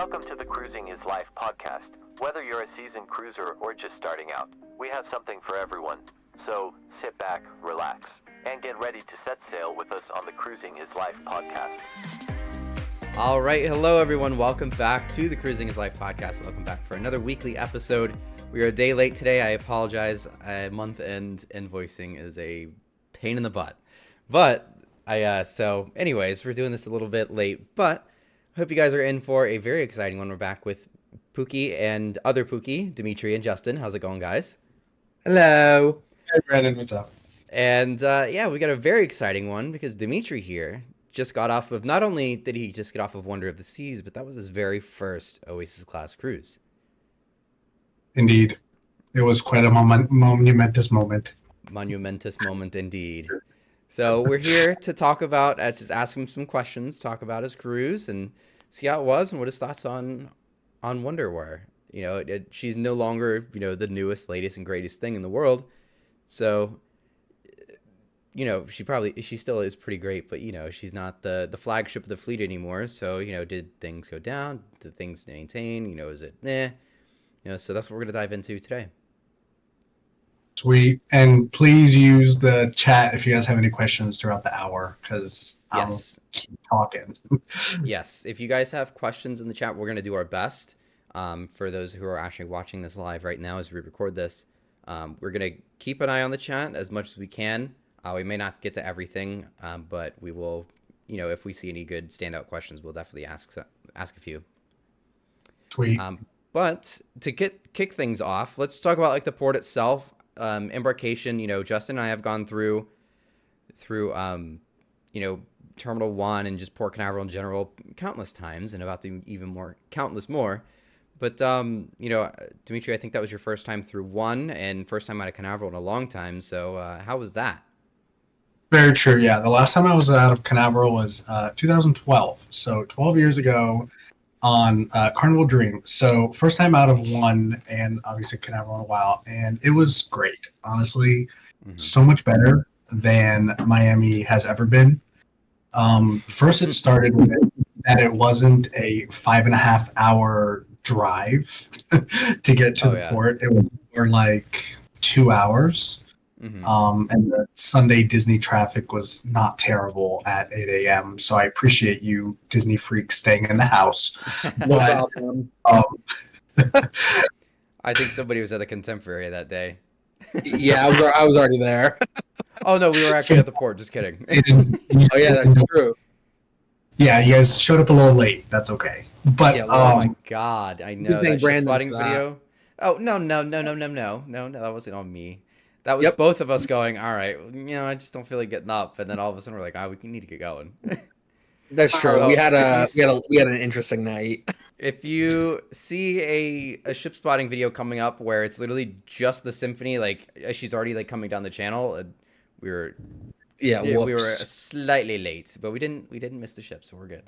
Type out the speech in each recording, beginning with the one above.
Welcome to the Cruising is Life podcast. Whether you're a seasoned cruiser or just starting out, we have something for everyone. So sit back, relax, and get ready to set sail with us on the Cruising is Life podcast. All right, hello everyone. Welcome back to the Cruising is Life podcast. Welcome back for another weekly episode. We are a day late today. I apologize. Month-end invoicing is a pain in the butt. But so anyways, we're doing this a little bit late, but I hope you guys are in for a very exciting one. We're back with Pookie and other Pookie, Demetri and Justin. How's it going, guys? Hello. Hey, Brandon. What's up? And we got a very exciting one because Demetri here just got off of, not only did he just get off of Wonder of the Seas, but that was his very first Oasis class cruise. Indeed. It was quite a momentous moment. Monumentous moment indeed. So we're here to talk about, just ask him some questions, talk about his cruise and see how it was and what his thoughts on Wonder were. You know, she's no longer, the newest, latest, and greatest thing in the world. So, she still is pretty great, but, she's not the flagship of the fleet anymore. So, did things go down? Did things maintain? Is it meh? So that's what we're going to dive into today. Sweet. And please use the chat if you guys have any questions throughout the hour, because I'll keep talking. Yes. If you guys have questions in the chat, we're going to do our best. For those who are actually watching this live right now as we record this, we're going to keep an eye on the chat as much as we can. We may not get to everything, but we will, if we see any good standout questions, we'll definitely ask a few. Sweet. But to kick things off, let's talk about the port itself. Embarkation, Justin and I have gone through Terminal 1 and just Port Canaveral in general countless times, and about to even more, countless more. But, Demetri, I think that was your first time through 1 and first time out of Canaveral in a long time. So how was that? Very true, yeah. The last time I was out of Canaveral was 2012, so 12 years ago on Carnival Dream. So first time out of 1 and obviously Canaveral in a while, and it was great. Honestly, so much better than Miami has ever been. First it started with that it wasn't a 5.5 hour drive to get to the port. It was more like 2 hours. And the Sunday Disney traffic was not terrible at 8 a.m. So I appreciate you Disney freaks staying in the house. But, I think somebody was at the Contemporary that day. Yeah, I was already there. Oh no, we were actually at the port. Just kidding. Oh yeah, that's true. Yeah, you guys showed up a little late. That's okay. But oh my god, I know that ship-flooding video. Oh no, that wasn't on me. That was both of us going, all right, I just don't feel like getting up, and then all of a sudden we're like, we need to get going. That's true. We had an interesting night. If you see a ship spotting video coming up where it's literally just the Symphony, she's already coming down the channel, we were slightly late, but we didn't miss the ship, so we're good.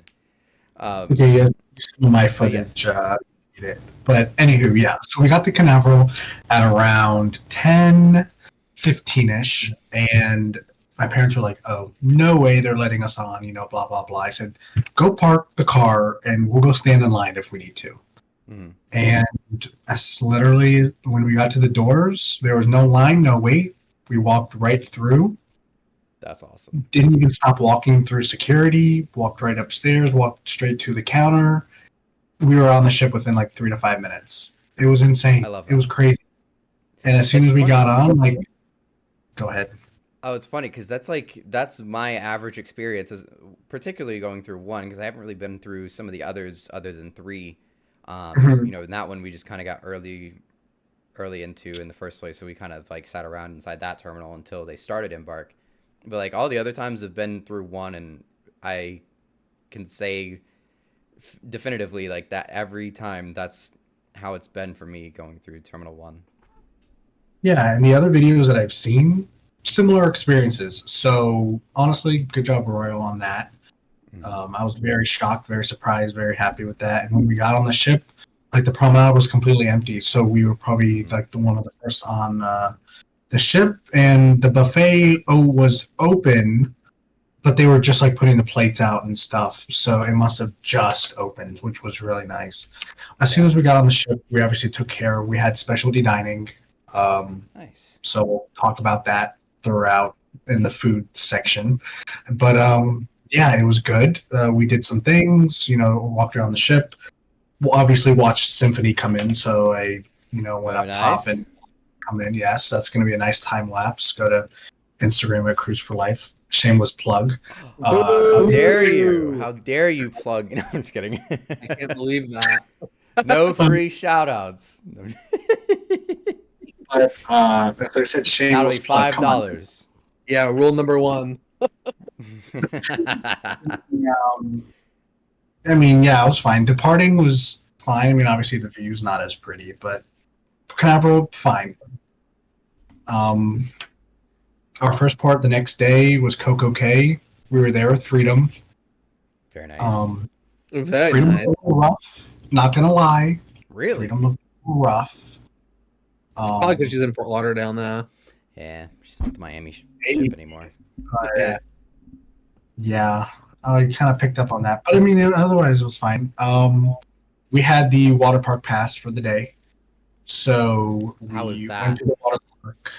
You see my footage. But anywho, so we got to Canaveral at around 10:15ish, and my parents were like, oh, no way they're letting us on, blah, blah, blah. I said, go park the car and we'll go stand in line if we need to. And literally, when we got to the doors, there was no line, no wait. We walked right through. That's awesome. Didn't even stop walking through security, walked right upstairs, walked straight to the counter. We were on the ship within 3 to 5 minutes. It was insane. I love that. It was crazy. And as soon as we got on, go ahead. Oh, it's funny because that's my average experience, particularly going through 1, because I haven't really been through some of the others other than 3. In that one we just kind of got early into in the first place, so we kind of sat around inside that terminal until they started Embark. But all the other times have been through 1, and I can say definitively that every time that's how it's been for me going through Terminal 1. Yeah, and the other videos that I've seen, similar experiences. So honestly, good job, Royal, on that. I was very shocked, very surprised, very happy with that. And when we got on the ship, the promenade was completely empty. So we were probably one of the first on the ship, and the buffet was open, but they were just like putting the plates out and stuff. So it must have just opened, which was really nice. As soon as we got on the ship, we obviously took care. We had specialty dining. Nice. So we'll talk about that throughout in the food section. But yeah, it was good. We did some things, walked around the ship. We'll obviously watched Symphony come in, so I, went up top and come in. Yes, that's going to be a nice time lapse. Go to Instagram at Cruise for Life. Shameless plug. How dare you? How dare you plug? No, I'm just kidding. I can't believe that. No free shout outs. But as I said, shameless plug. $5. Yeah, rule number 1. I mean, yeah, it was fine. Departing was fine. I mean, obviously the view's not as pretty, but Canaveral, fine. Our first port the next day was CocoCay. We were there with Freedom. Very nice. Very Freedom nice. was a little rough. Not gonna lie. Really? Freedom was a little rough. Probably because she's in Fort Lauderdale now. Yeah, she's not the Miami ship anymore. Yeah, I kind of picked up on that, but I mean, otherwise it was fine. We had the water park pass for the day, so How was we that? went to the water park.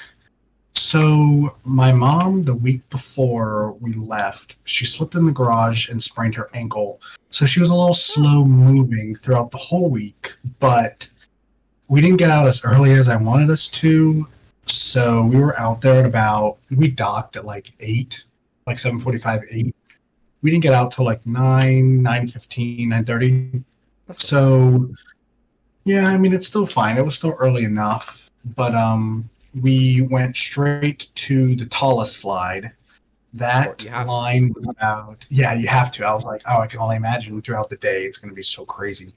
So my mom, the week before we left, she slipped in the garage and sprained her ankle. So she was a little slow moving throughout the whole week, but we didn't get out as early as I wanted us to. So we were out there at we docked at like 8, like 7:45, 8. We didn't get out till like 9, 9:15, 9:30. So yeah, I mean, it's still fine. It was still early enough, but we went straight to the tallest slide. That line was about, you have to. I was like, I can only imagine throughout the day it's going to be so crazy.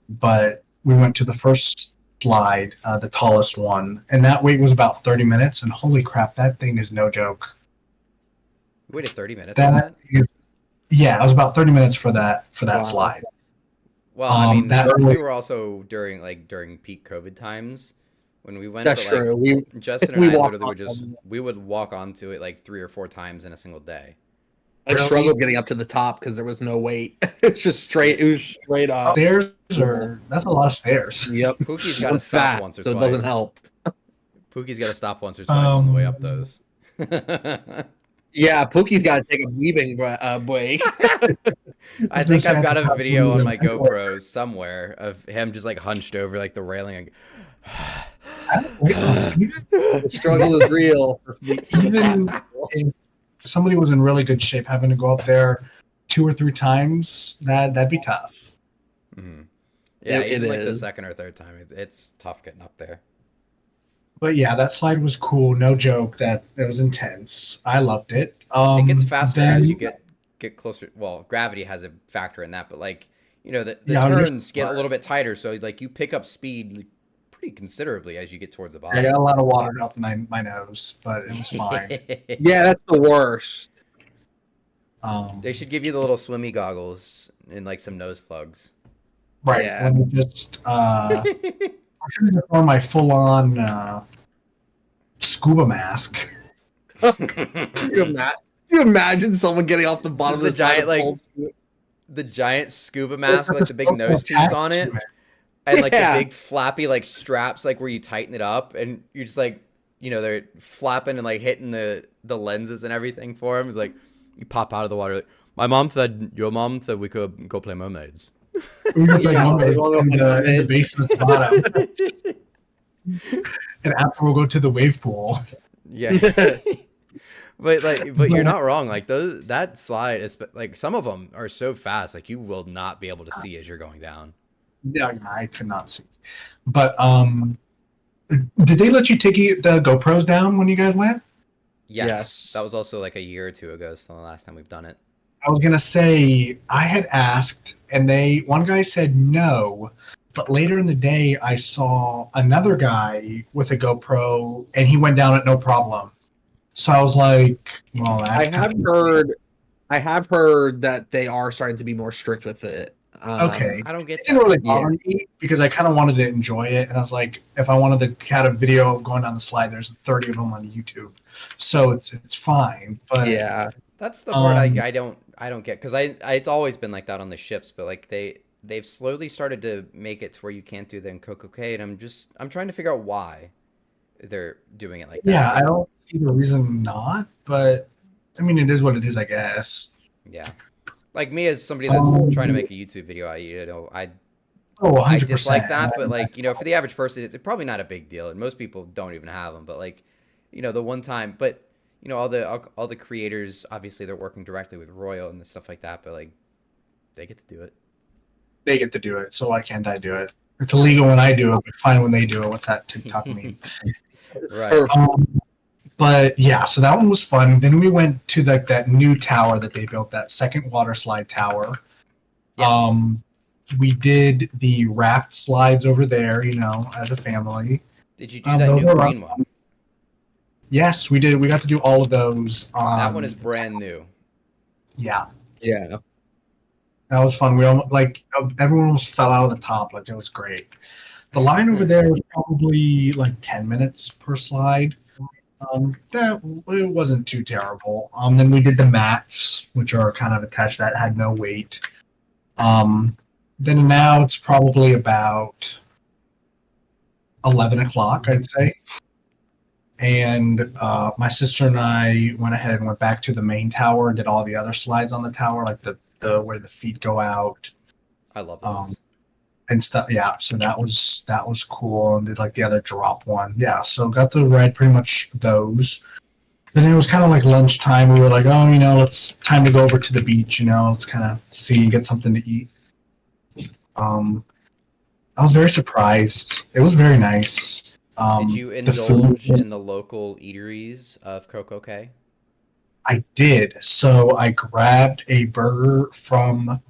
But we went to the first slide, the tallest one, and that wait was about 30 minutes, and holy crap, that thing is no joke. You waited 30 minutes for that? Yeah, it was about 30 minutes for that slide. Well, I mean, we were also during peak COVID times when we went. That's true. Justin and I literally we would walk onto it like 3 or 4 times in a single day. I struggled getting up to the top because there was no weight. It's just straight. It was straight up. That's a lot of stairs. Yep. Pookie's got to stop once or twice. So it doesn't help. Pookie's got to stop once or twice on the way up those. Yeah, Pookie's got to take a weaving break. I think I've got a video on my GoPro somewhere of him just like hunched over like the railing. The struggle is real. Even if somebody was in really good shape, having to go up there 2 or 3 times, that'd be tough. Mm-hmm. Yeah, even like the second or third time, it's tough getting up there. But yeah, that slide was cool. No joke. That it was intense. I loved it. It gets faster as you get closer. Well, gravity has a factor in that, but like the turns get a little bit tighter, so like you pick up speed pretty considerably as you get towards the bottom. I got a lot of water up my nose, but it was fine. Yeah, that's the worst. They should give you the little swimmy goggles and like some nose plugs. Right. Yeah. Let me just I'm sure to wear my full-on scuba mask. Can you imagine someone getting off the bottom of the giant the giant scuba mask with like the big nose piece on it, and like the big flappy like straps like where you tighten it up, and you're just like they're flapping and like hitting the lenses and everything for him. It's like you pop out of the water. Like, your mom said we could go play mermaids. In the base of the bottom. And after we'll go to the wave pool. Yeah. but you're not wrong. Like that slide is like some of them are so fast, like you will not be able to see as you're going down. Yeah, I could not see. But did they let you take the GoPros down when you guys went? Yes. That was also like a year or 2 ago, so the last time we've done it. I was gonna say I had asked, and one guy said no, but later in the day I saw another guy with a GoPro, and he went down at no problem. So I was like, well, that's I have heard that they are starting to be more strict with it. Okay, I don't get. It didn't really bother me because I kind of wanted to enjoy it, and I was like, if I wanted to cut a video of going down the slide, there's 30 of them on YouTube, so it's fine. But yeah, That's the part Um, I don't get because it's always been like that on the ships, but like they've slowly started to make it to where you can't do that in CocoCay, and I'm trying to figure out why they're doing it like that. yeah, I don't see the reason not, but I mean, it is what it is, I guess. Yeah, like me as somebody that's trying to Um, make a YouTube video, oh, I 100%. dislike that, but like for the average person, it's probably not a big deal, and most people don't even have them. But like the one time, but all the creators obviously they're working directly with Royal and stuff like that, but like they get to do it. They get to do it, so why can't I do it? It's illegal when I do it, but fine when they do it. What's that TikTok meme? Right. But yeah, so that one was fun. Then we went to that new tower that they built, that second water slide tower. Yes. We did the raft slides over there, as a family. Did you do that Those new are green one? Yes, we did. We got to do all of those. That one is brand new. Yeah, Yeah. that was fun. We almost everyone almost fell out of the top. Like it was great. The line over there was probably like 10 minutes per slide. It wasn't too terrible. Then we did the mats, which are kind of attached that had no weight. Then now it's probably about 11 o'clock, I'd say. And my sister and I went ahead and went back to the main tower and did all the other slides on the tower, like the where the feet go out. I love those. And stuff. Yeah, so that was cool, and did like the other drop one. Yeah, so got to ride pretty much those. Then it was kind of like lunchtime. We were like, oh, let's time to go over to the beach. Let's kind of see and get something to eat. I was very surprised. It was very nice. Did you indulge in the local eateries of CocoCay? I did. So I grabbed a burger from.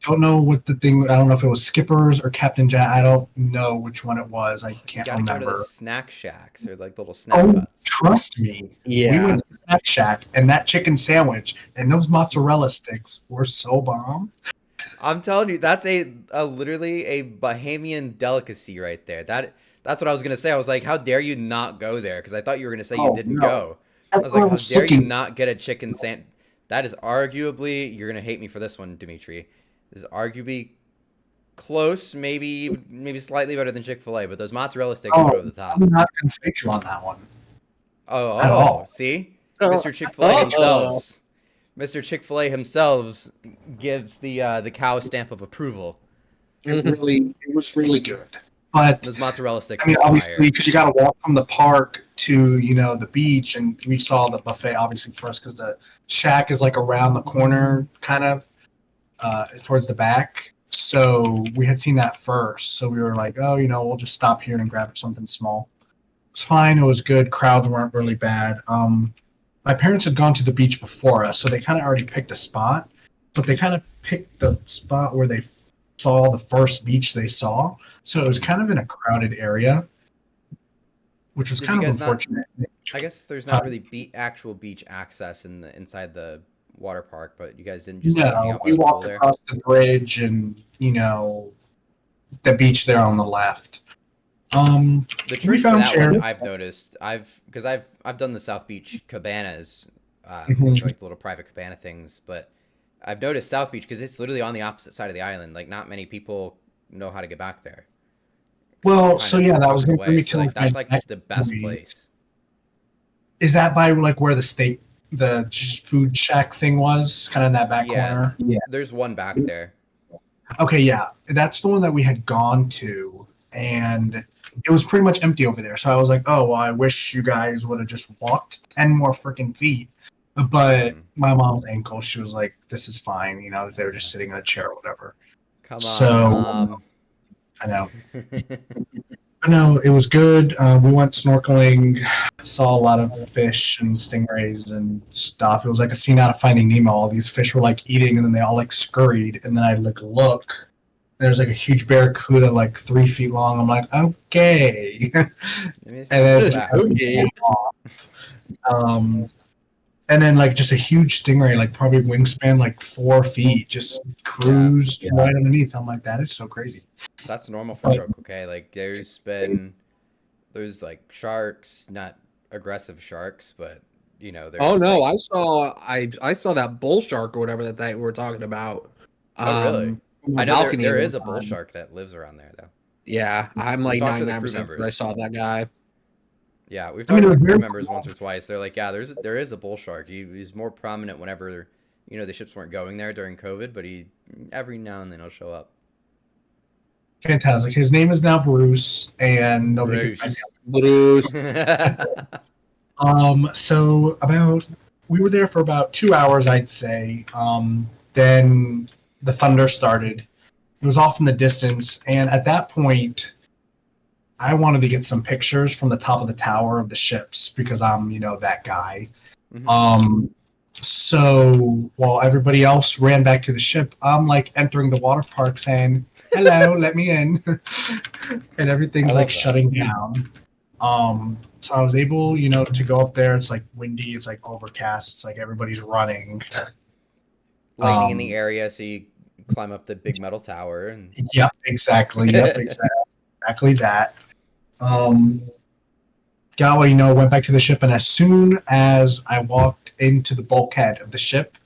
Don't know what the thing. I don't know if it was Skipper's or Captain Jack. I don't know which one it was. I can't You gotta remember. go to the snack shacks or like little snack huts. Trust me. Yeah. We went to the Snack Shack, and that chicken sandwich and those mozzarella sticks were so bomb. I'm telling you, that's literally a Bahamian delicacy right there. That's what I was gonna say. I was like, how dare you not go there? Because I thought you were gonna say you didn't go. I was like, how dare you not get a chicken sandwich? That is arguably, you're gonna hate me for this one, Demetri. This is arguably close, maybe slightly better than Chick-fil-A, but those mozzarella sticks are over the top. I'm not gonna fight you on that one. At all. all. See, Mr. Chick-fil-A himself. Mr. Chick-fil-A himself gives the cow stamp of approval. It was really good. But those mozzarella sticks. I mean, obviously, because you got to walk from the park to the beach, and we saw the buffet obviously first because the shack is like around the corner, kind of towards the back. So we had seen that first. So we were like, oh, we'll just stop here and grab something small. It was fine. It was good. Crowds weren't really bad. My parents had gone to the beach before us, so they kind of already picked a spot, but they kind of picked the spot where they saw the first beach they saw. So it was kind of in a crowded area, which was kind of unfortunate. I guess there's not really actual beach access inside the water park, but you guys didn't just hang out by we the pool walked there? Across the bridge and the beach there on the left. The trick for that chairs. one I've noticed, I've done the South Beach cabanas, which are like the little private cabana things, but I've noticed South Beach because it's literally on the opposite side of the island. Like not many people know how to get back there. Well, so yeah, that was going to be like that's like the best place. Is that by like where the food shack thing was, kind of in that back corner? Yeah, there's one back there. Okay, yeah, that's the one that we had gone to, and it was pretty much empty over there. So I was like, oh, well, I wish you guys would have just walked 10 more freaking feet. But my mom's ankle, she was like, this is fine. They were just sitting in a chair or whatever. Come on, so, Mom. I know. But no, it was good. We went snorkeling, saw a lot of fish and stingrays and stuff. It was like a scene out of Finding Nemo. All these fish were like eating, and then they all like scurried. And then I look. There's like a huge barracuda, like 3 feet long. I'm like, okay. And then okay. And then like just a huge stingray, like probably wingspan like 4 feet, just cruised right underneath. I'm like, that is so crazy. That's normal for CocoCay. Like there's like sharks, not aggressive sharks, but you know, they're Oh just no, like, I saw that bull shark or whatever that we were talking about. oh really? From my I know balcony there one is a bull time. shark that lives around there though. Yeah, I'm We've like talked to the crew 99% sure I members. saw that guy. Yeah, we've I mean, talked it to was the crew very members cool. once or twice. They're like, yeah, there is a bull shark. He's more prominent whenever, you know, the ships weren't going there during COVID, but he every now and then he'll show up. Fantastic. His name is now Bruce, and nobody can find Bruce. Bruce. him. So we were there for about 2 hours, I'd say. Then the thunder started. It was off in the distance, and at that point, I wanted to get some pictures from the top of the tower of the ships because I'm, that guy. Mhm. So while everybody else ran back to the ship, I'm like entering the water park saying, "Hello, let me in," and everything's I like love that. shutting down. So I was able, to go up there. It's like windy, it's like overcast, it's like everybody's running. Lightning in the Um, area, so you climb up the big metal tower and yep, exactly. Yep, exactly that. Um, Galway, went back to the ship, and as soon as I walked into the bulkhead of the ship,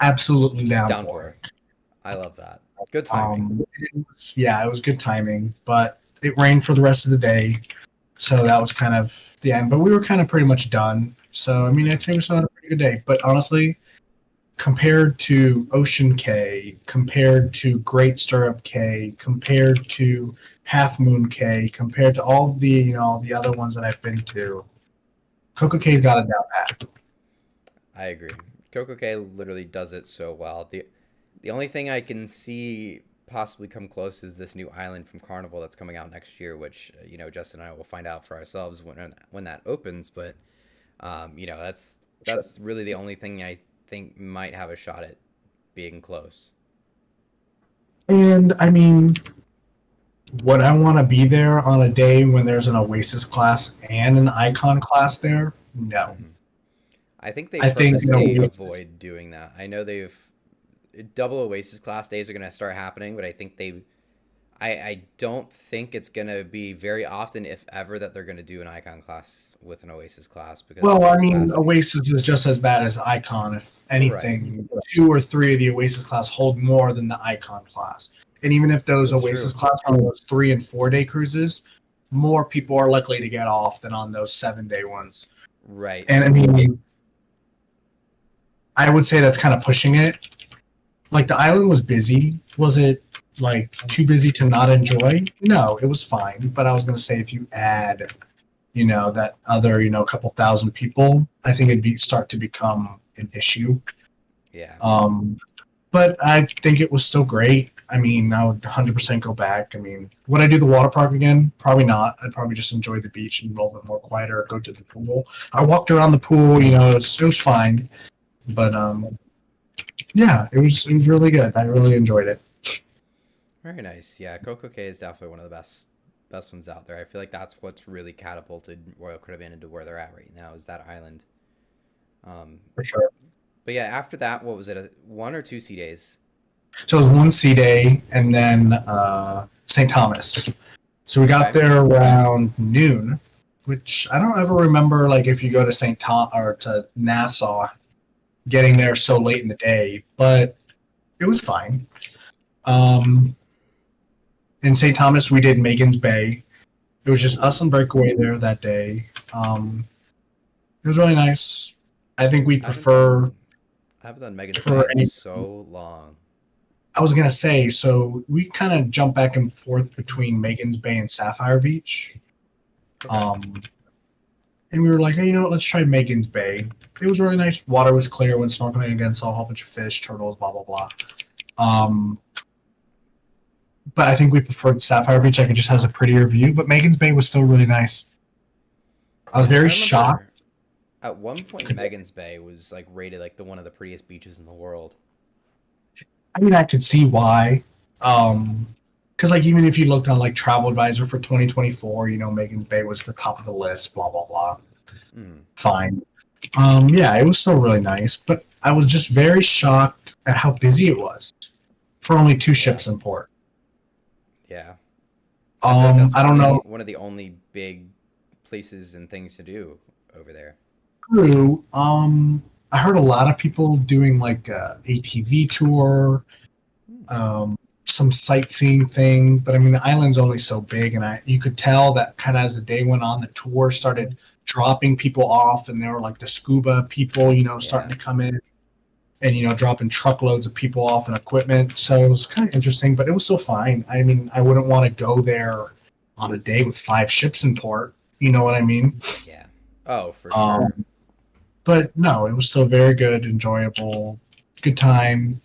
absolutely downpour. downpour. I love that. Good timing. It was good timing, but it rained for the rest of the day, so that was kind of the end. But we were kind of pretty much done. So I mean, I'd say we still had a pretty good day. But honestly, compared to Ocean Cay, compared to Great Stirrup Cay, compared to Half Moon Cay, compared to all the all the other ones that I've been to, CocoCay's got it down pat. I agree. CocoCay literally does it so well. The only thing I can see possibly come close is this new island from Carnival that's coming out next year, which Justin and I will find out for ourselves when that opens. But that's really the only thing I think might have a shot at being close. And I mean, would I want to be there on a day when there's an Oasis class and an Icon class there? No. Hmm. I think they I think purposely Oasis. avoid doing that. I know they've double Oasis class days are going to start happening, but I don't think it's going to be very often, if ever, that they're going to do an Icon class with an Oasis class because of Well, the I mean, capacity. Oasis is just as bad as Icon. If Right. anything, 2 or 3 of the Oasis class hold more than the Icon class. And even if those That's Oasis true. class are on those 3 and 4 day cruises, more people are likely to get off than on those 7 day ones. Right. And I mean, I would say that's kind of pushing it. Like the island was busy. Was it like too busy to not enjoy? No, it was fine. But I was going to say if you add, that other, couple thousand people, I think it'd start to become an issue. Yeah. But I think it was still great. I mean, I would 100% go back. I mean, would I do the water park again? Probably not. I'd probably just enjoy the beach and a little bit more quieter, or go to the pool. I walked around the pool, it was fine. But yeah, it was really good. I really enjoyed it. Very nice. Yeah, CocoCay is definitely one of the best ones out there. I feel like that's what's really catapulted Royal Caribbean into where they're at right now is that island. Um, For sure. but yeah, after that, what was it? 1 or 2 sea days? So it was one sea day and then St. Thomas. So we got Okay. there around noon, which I don't ever remember, like if you go to St. Tom or to Nassau, getting there so late in the day, but it was fine. In St. Thomas, we did Megan's Bay. It was just us and Breakaway there that day. It was really nice. I think we I haven't prefer done I haven't done Megan's Bay for in any. so long. I was gonna say, so we kind of jump back and forth between Megan's Bay and Sapphire Beach. Okay. And we were like, hey, you know what? Let's try Megan's Bay. It was really nice. Water was clear when snorkeling again. Saw a whole bunch of fish, turtles, blah blah blah. But I think we preferred Sapphire Beach. Like it just has a prettier view. But Megan's Bay was still really nice. I was Yeah, I very remember shocked. at one point Megan's Bay was like rated like the one of the prettiest beaches in the world. I mean, I could see why. Because like even if you looked on like Travel Advisor for 2024, Megan's Bay was the top of the list. Blah blah blah. Mm. Fine. Yeah, it was still really nice, but I was just very shocked at how busy it was for only 2 ships in port. Yeah. I feel like that's I don't know. one of the only big places and things to do over there. crew, I heard a lot of people doing like a ATV tour, some sightseeing thing. But I mean, the island's only so big, and you could tell that kind of as the day went on, the tour started dropping people off, and there were like the scuba people, starting to come in, and dropping truckloads of people off and equipment. So it was kind of interesting, but it was still fine. I mean, I wouldn't want to go there on a day with 5 ships in port. You know what I mean? Yeah. Oh, for sure. But no, it was still very good, enjoyable, good time.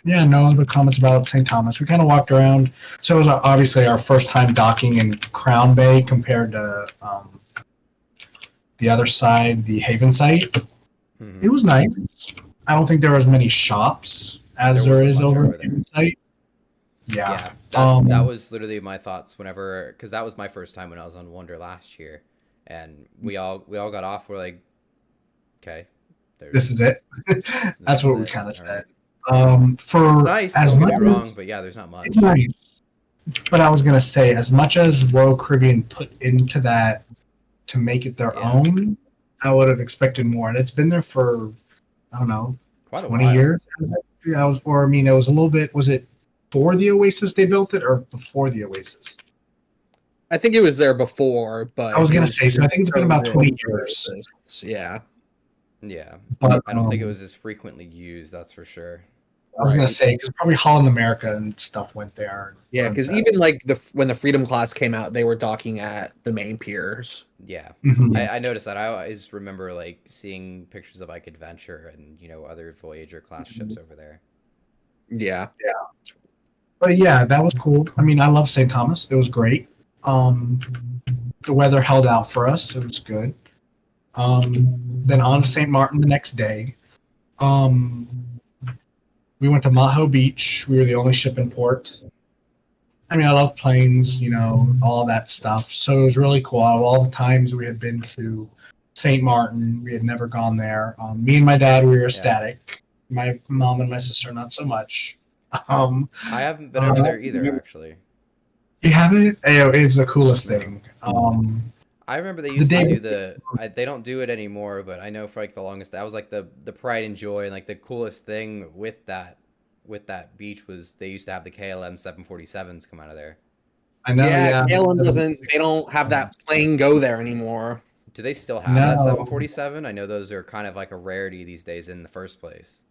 Yeah, no other comments about St. Thomas. We kind of walked around. So it was obviously our first time docking in Crown Bay compared to the other side, the Haven site. It was nice. I don't think there were as many shops as there is over the Haven site. Yeah. That was literally my thoughts whenever, because that was my first time when I was on Wonder last year, and we all got off. We're like, okay, this is it. That's what we kind of said. It's nice. Don't get me wrong, but yeah, there's not much. It's nice. But I was gonna say, as much as Royal Caribbean put into that to make it their own, I would have expected more. And it's been there for, I don't know, quite 20 years. It was a little bit. Was it for the Oasis they built it, or before the Oasis? I think it was there before, but I was gonna say, so I think it's been about 20 years. Yeah. Yeah, but I don't think it was as frequently used. That's for sure. I was gonna say, because probably Holland America and stuff went there. Yeah, because even like when the Freedom class came out, they were docking at the main piers. Yeah, Mhm. I noticed that. I always remember like seeing pictures of like Adventure and other Voyager class ships over there. Yeah. But yeah, that was cool. I mean, I love St. Thomas. It was great. The weather held out for us. It was good. Then on to St. Martin the next day. We went to Maho Beach. We were the only ship in port. I mean, I love planes, all that stuff. So it was really cool. Out of all the times we had been to St. Martin, we had never gone there. Me and my dad, we were ecstatic. My mom and my sister, not so much. I haven't been over there either, actually. You haven't? It's the coolest thing. I remember they used to do they don't do it anymore, but I know for like the longest, that was like the pride and joy, and like the coolest thing with that beach was they used to have the KLM 747s come out of there. I know. Yeah, KLM they don't have that plane go there anymore. Do they still have that 747? I know those are kind of like a rarity these days in the first place.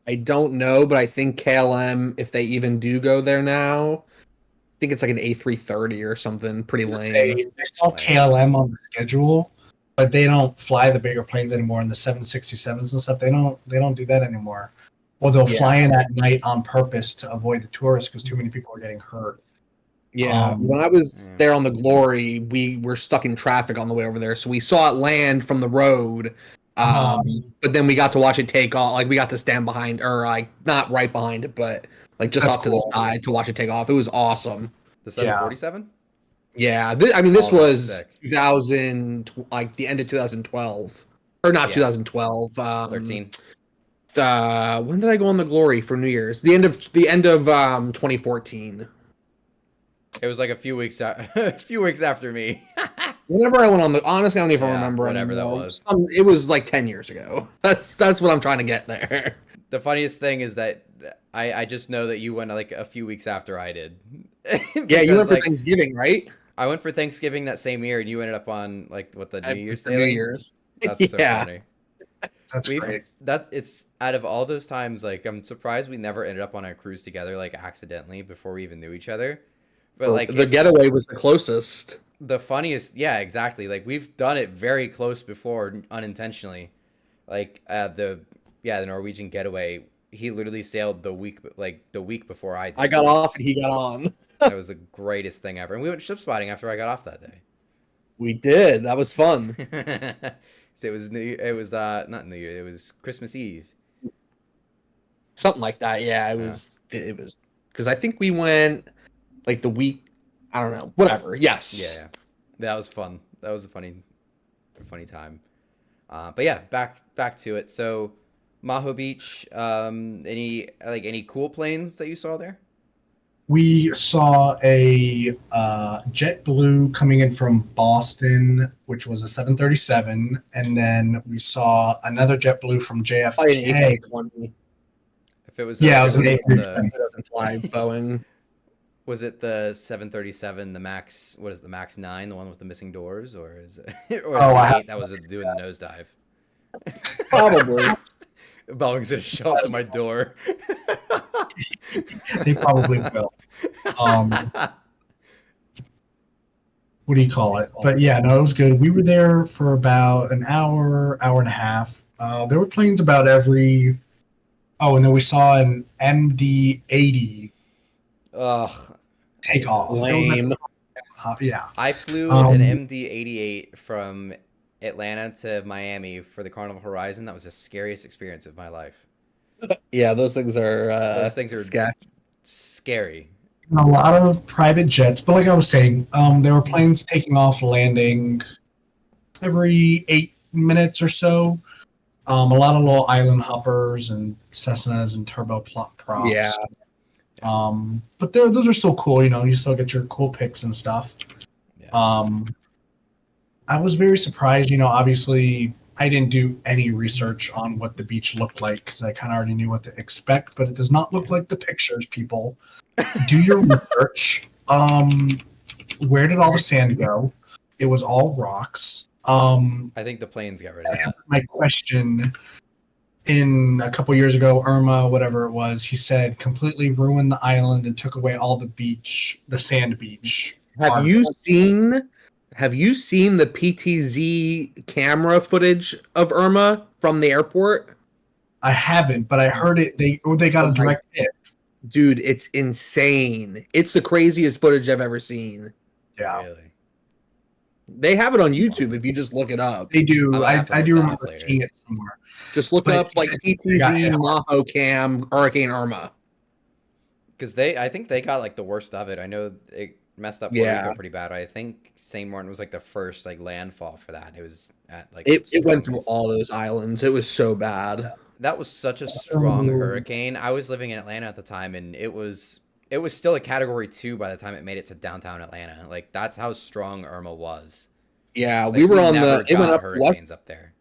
I don't know, but I think KLM, if they even do go there now, I think it's like an A330 or something pretty lame. They saw KLM on the schedule, but they don't fly the bigger planes anymore. And the 767s and stuff, they don't do that anymore. Or they'll fly in at night on purpose to avoid the tourists because too many people are getting hurt. Yeah, when I was there on the Glory, we were stuck in traffic on the way over there, so we saw it land from the road. But then we got to watch it take off. Like we got to stand behind, or like not right behind it, but like just off to the side to watch it take off. It was awesome. The 747? Yeah, this was 2000, like the end of 2012, or not 2012. 13. When did I go on the Glory for New Year's? The end of 2014. It was like a few weeks after me. Whenever I went on honestly, I don't even remember whatever anymore. That was. It was like 10 years ago. That's what I'm trying to get there. The funniest thing is that I just know that you went like a few weeks after I did. Yeah, you went for Thanksgiving, right? I went for Thanksgiving that same year, and you ended up on like the New Year's. New Year's. That's so funny. That's great. It's out of all those times, like I'm surprised we never ended up on a cruise together, like accidentally before we even knew each other. But like the getaway was the closest. The funniest, yeah, exactly. Like we've done it very close before, unintentionally. Like the Norwegian getaway, he literally sailed the week before I did. I got off and he got on. That was the greatest thing ever. And we went ship spotting after I got off that day. We did. That was fun. So it was not New Year. It was Christmas Eve. Something like that. Yeah, it was because I think we went like the week. I don't know. Whatever. Yes. Yeah. That was fun. That was a funny time. But yeah, back to it. So Maho Beach. Any cool planes that you saw there? We saw a JetBlue coming in from Boston, which was a 737, and then we saw another JetBlue from Probably an JFK. A320. If it was Yeah, it was if an it was A320. It doesn't fly Boeing. was it the 737, the Max? What is it, the Max 9, the one with the missing doors, or is it or is it the 8 that was doing the nosedive? Probably. Boeing's gonna show up to my door. They probably will. What do you call it? But yeah, no, it was good. We were there for about an hour, hour and a half. There were planes about every. Oh, and then we saw an MD-80 Ugh, take off. Lame. Yeah. I flew an MD-88 from Atlanta to Miami for the Carnival Horizon. That was the scariest experience of my life. Yeah, those things are scary. A lot of private jets, but like I was saying, there were planes taking off, landing every 8 minutes or so. A lot of little island hoppers and Cessnas and turboprops. Yeah. But those are still cool. You still get your cool pics and stuff. Yeah. I was very surprised. Obviously, I didn't do any research on what the beach looked like because I kind of already knew what to expect. But it does not look like the pictures, people. Do your research. Where did all the sand go? It was all rocks. I think the planes got rid of that. My question in a couple years ago, Irma, whatever it was, he said completely ruined the island and took away all the beach, the sand beach. Have you seen the PTZ camera footage of Irma from the airport? I haven't, but I heard it. They got a direct hit. Dude, it's insane. It's the craziest footage I've ever seen. Yeah. Really? They have it on YouTube if you just look it up. They do. I do remember later. seeing it somewhere. Just look But up like PTZ Maho Cam Hurricane Irma. Because I think they got like the worst of it. I know it messed up Puerto Rico pretty bad. I think St. Martin was like the first like landfall for that. It was at like it went through all those islands. It was so bad. That was such a strong hurricane. I was living in Atlanta at the time, and it was still a Category 2 by the time it made it to downtown Atlanta. Like that's how strong Irma was. Yeah, like, we were on it went up hurricanes up there.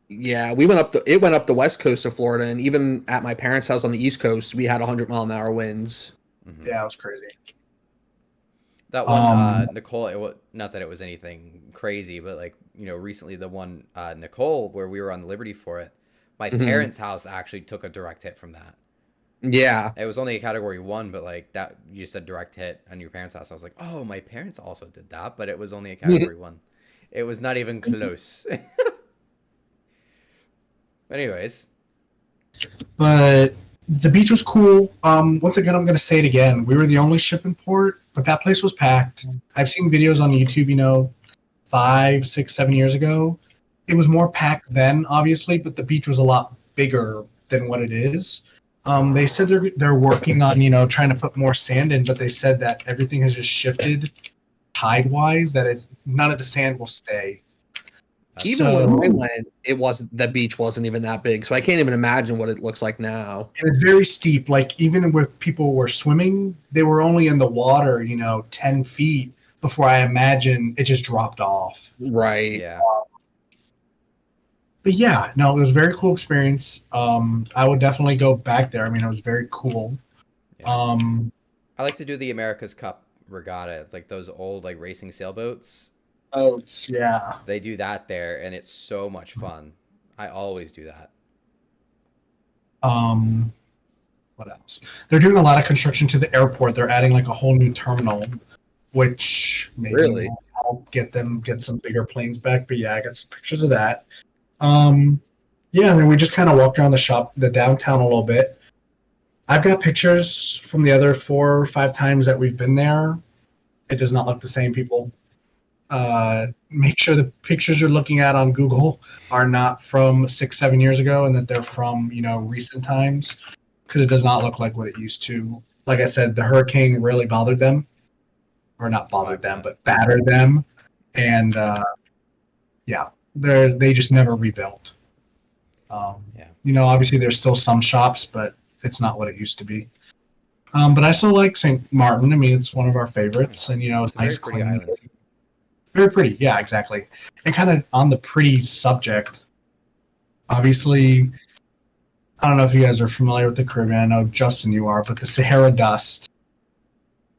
Yeah, it went up the west coast of Florida, and even at my parents' house on the East Coast, we had 100-mile-an-hour winds. Mm-hmm. Yeah, it was crazy. That one, Nicole. Not that it was anything crazy, but like recently the one Nicole, where we were on Liberty for it. My parents' house actually took a direct hit from that. Yeah. It was only a Category 1, but like that, you said direct hit on your parents' house. I was like, oh, my parents also did that, but it was only a Category 1. It was not even close. Anyways. But the beach was cool. Once again, I'm going to say it again. We were the only ship in port, but that place was packed. I've seen videos on YouTube, 5, 6, 7 years ago. It was more packed then, obviously, but the beach was a lot bigger than what it is. They said they're working on, trying to put more sand in, but they said that everything has just shifted tide-wise, that none of the sand will stay. Even when I went, the beach wasn't even that big, so I can't even imagine what it looks like now. And it's very steep. Like, even with people were swimming, they were only in the water, 10 feet before I imagine it just dropped off. Right. Yeah. But yeah, no, it was a very cool experience. I would definitely go back there. I mean, it was very cool. Yeah. I like to do the America's Cup regatta. It's like those old like racing sailboats. Boats, yeah. They do that there, and it's so much fun. I always do that. What else? They're doing a lot of construction to the airport. They're adding like a whole new terminal, which maybe will help get some bigger planes back. But yeah, I got some pictures of that. Yeah, and then we just kind of walked around the downtown a little bit. I've got pictures from the other 4 or 5 times that we've been there. It does not look the same, people. Make sure the pictures you're looking at on Google are not from 6, 7 years ago, and that they're from recent times, because it does not look like what it used to. Like I said, the hurricane really bothered them, or not bothered them, but battered them, and yeah. They just never rebuilt. Yeah. Obviously there's still some shops, but it's not what it used to be. But I still like St. Martin. I mean, it's one of our favorites, and it's a nice, very pretty clean, island. very pretty. Yeah, exactly. And kind of on the pretty subject, obviously, I don't know if you guys are familiar with the Caribbean. I know Justin, you are, but the Sahara Dust.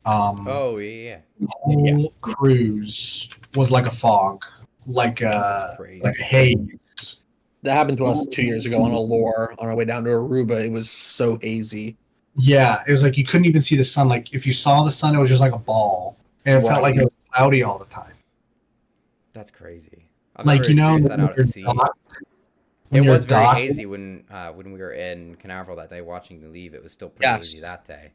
Oh yeah. The whole cruise was like a fog, like That's a crazy. haze. That happened to us 2 years ago on Allure on our way down to Aruba. It was so hazy. Yeah, it was like you couldn't even see the sun. Like if you saw the sun, it was just like a ball, and it felt like it was cloudy all the time. That's crazy. I've Like never experienced that out at sea. It was very docked, hazy when we were in Canaveral that day watching the leave. It was still pretty hazy that day.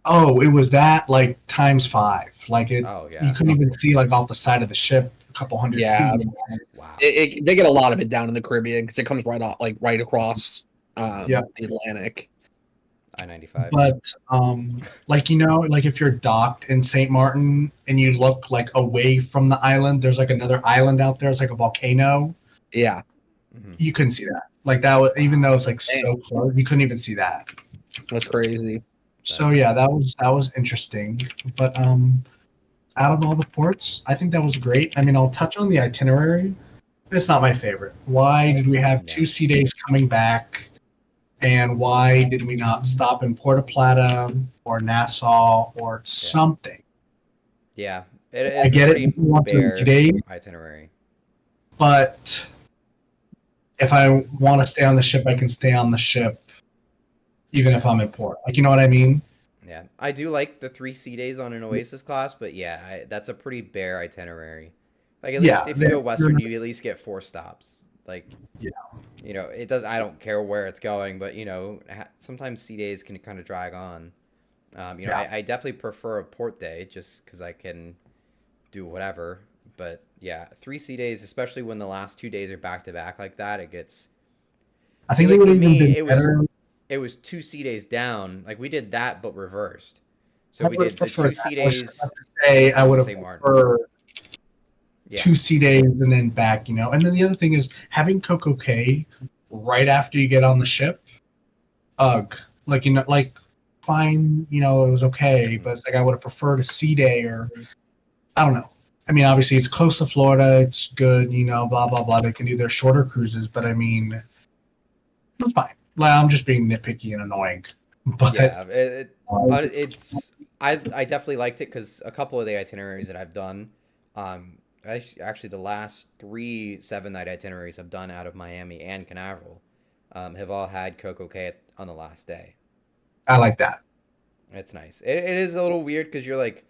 Oh, it was that like times 5. Like it, Oh yeah. you couldn't even see like off the side of the ship a couple hundred feet. Wow. They get a lot of it down in the Caribbean because it comes right off, like right across the Atlantic. I-95. But like like if you're docked in St. Martin and you look like away from the island, there's like another island out there. It's like a volcano. Yeah. You couldn't see that. Like that was, even though it's like so close, you couldn't even see that. That's crazy. So yeah, that was interesting. But out of all the ports, I think that was great. I mean, I'll touch on the itinerary. It's not my favorite. Why did we have 2 sea days coming back? And why did we not stop in Puerto Plata or Nassau or something? Yeah, it is I get a it. pretty bare days, itinerary. But if I want to stay on the ship, I can stay on the ship, even if I'm in port. Like, you know what I mean? Yeah, I do like the 3 sea days on an Oasis class, but yeah, that's a pretty bare itinerary. Like at least if you go Western, you at least get 4 stops. Like, it does. I don't care where it's going, but sometimes sea days can kind of drag on. I definitely prefer a port day just because I can do whatever. But yeah, 3 sea days, especially when the last 2 days are back to back like that, it gets. I think it would have even been better. It was 2 sea days down. Like we did that, but reversed. So we did the 2 sea days. I would have preferred 2 sea days and then back. And then the other thing is having CocoCay right after you get on the ship. Ugh, like fine. It was okay, but it's like I would have preferred a sea day or I don't know. I mean, obviously it's close to Florida. It's good. Blah blah blah. They can do their shorter cruises, but I mean, it was fine. I'm just being nitpicky and annoying. But yeah, I definitely liked it because a couple of the itineraries that I've done, actually the last 3 7-night itineraries I've done out of Miami and Canaveral, have all had CocoCay on the last day. I like that. It's nice. It is a little weird because you're like,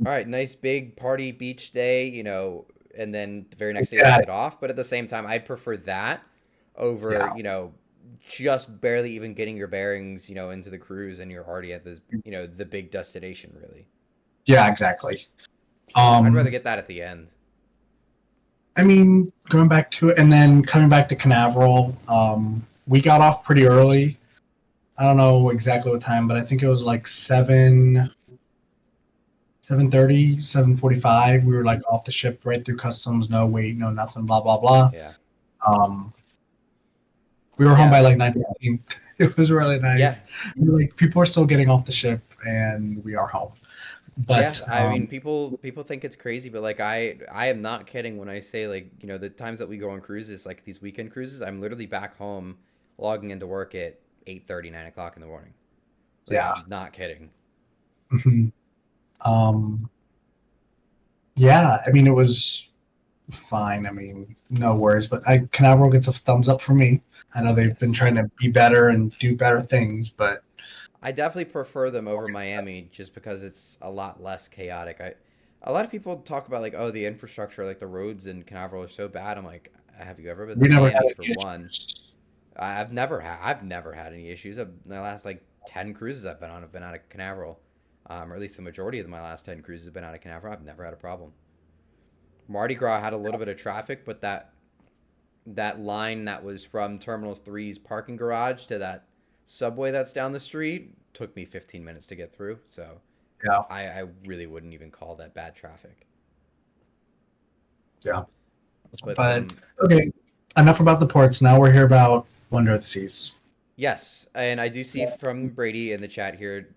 all right, nice big party beach day, and then the very next day you get off. But at the same time, I'd prefer that over, just barely even getting your bearings, into the cruise and you're already at this, the big destination, really. Yeah, exactly. I'd rather get that at the end. I mean, going back to it and then coming back to Canaveral, we got off pretty early. I don't know exactly what time, but I think it was like 7:30, 7:45. We were like off the ship right through customs, no wait, no nothing, blah blah blah. Yeah. We were home by like 9:15. It was really nice. Yeah. Like people are still getting off the ship, and we are home. But I mean, people think it's crazy, but like I am not kidding when I say like the times that we go on cruises, like these weekend cruises, I'm literally back home, logging into work at 8:30, 9 o'clock in the morning. Like, I'm not kidding. Yeah, I mean it was fine. I mean, no worries. But Canaveral gets a thumbs up for me. I know they've been trying to be better and do better things, but I definitely prefer them over Miami just because it's a lot less chaotic. A lot of people talk about like, oh, the infrastructure, like the roads in Canaveral are so bad. I'm like, have you ever been to Miami for one? I've never had any issues. The last like 10 cruises I've been on have been out of Canaveral, or at least the majority of my last 10 cruises have been out of Canaveral. I've never had a problem. Mardi Gras had a little bit of traffic, but that line that was from Terminal 3's parking garage to that subway that's down the street took me 15 minutes to get through. So yeah, I really wouldn't even call that bad traffic. Yeah. But okay, enough about the ports. Now we're here about Wonder of the Seas. Yes, and I do see from Brady in the chat here,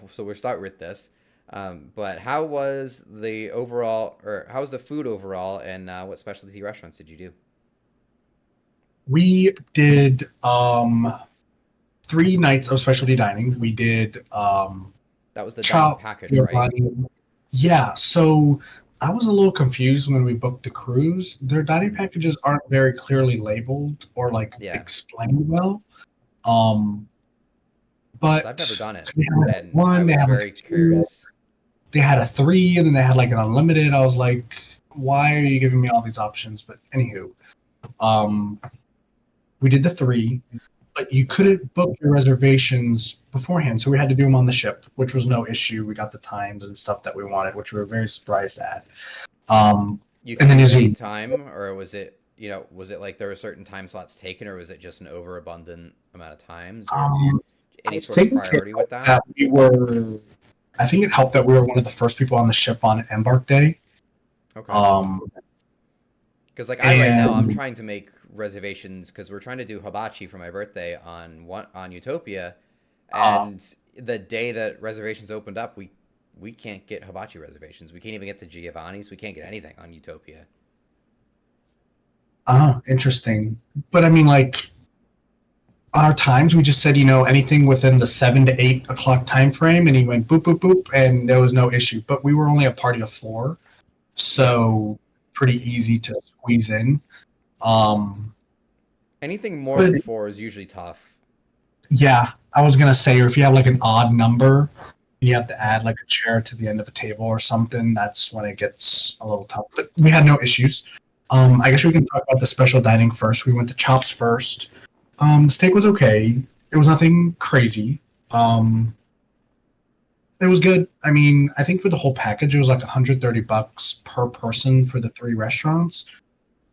so we'll start with this. But how was the overall, or how was the food overall, and what specialty restaurants did you do? We did 3 nights of specialty dining. We did That was the dining chop, package, right? yeah. So I was a little confused when we booked the cruise. Their dining packages aren't very clearly labeled or like Yeah. explained well. Because But I've never done it, they had and I one, they was had like very a two, curious. they had a 3, and then they had like an unlimited. I was like, why are you giving me all these options? But anywho, um, we did the 3, but you couldn't book your reservations beforehand, so we had to do them on the ship, which was no issue. We got the times and stuff that we wanted, which we were very surprised at. You And could then do as any you, time, or was it like there were certain time slots taken, or was it just an overabundant amount of times, or I any sort of think it priority with helped that? that we were. I think it helped that we were one of the first people on the ship on embark day. Okay. Because like right now, I'm trying to make reservations because we're trying to do hibachi for my birthday on Utopia, and the day that reservations opened up, we can't get hibachi reservations. We can't even get to Giovanni's. We can't get anything on Utopia. Interesting. But I mean, like, our times, we just said, anything within the 7 to 8 o'clock time frame, and he went boop, boop, boop, and there was no issue. But we were only a party of 4, so pretty easy to squeeze in. Anything more But than 4 is usually tough. yeah, I was gonna say, or if you have like an odd number, and you have to add like a chair to the end of a table or something, that's when it gets a little tough. But we had no issues. I guess we can talk about the special dining first. We went to Chops first. The steak was okay. It was nothing crazy. It was good. I mean, I think for the whole package, it was like $130 per person for the 3 restaurants.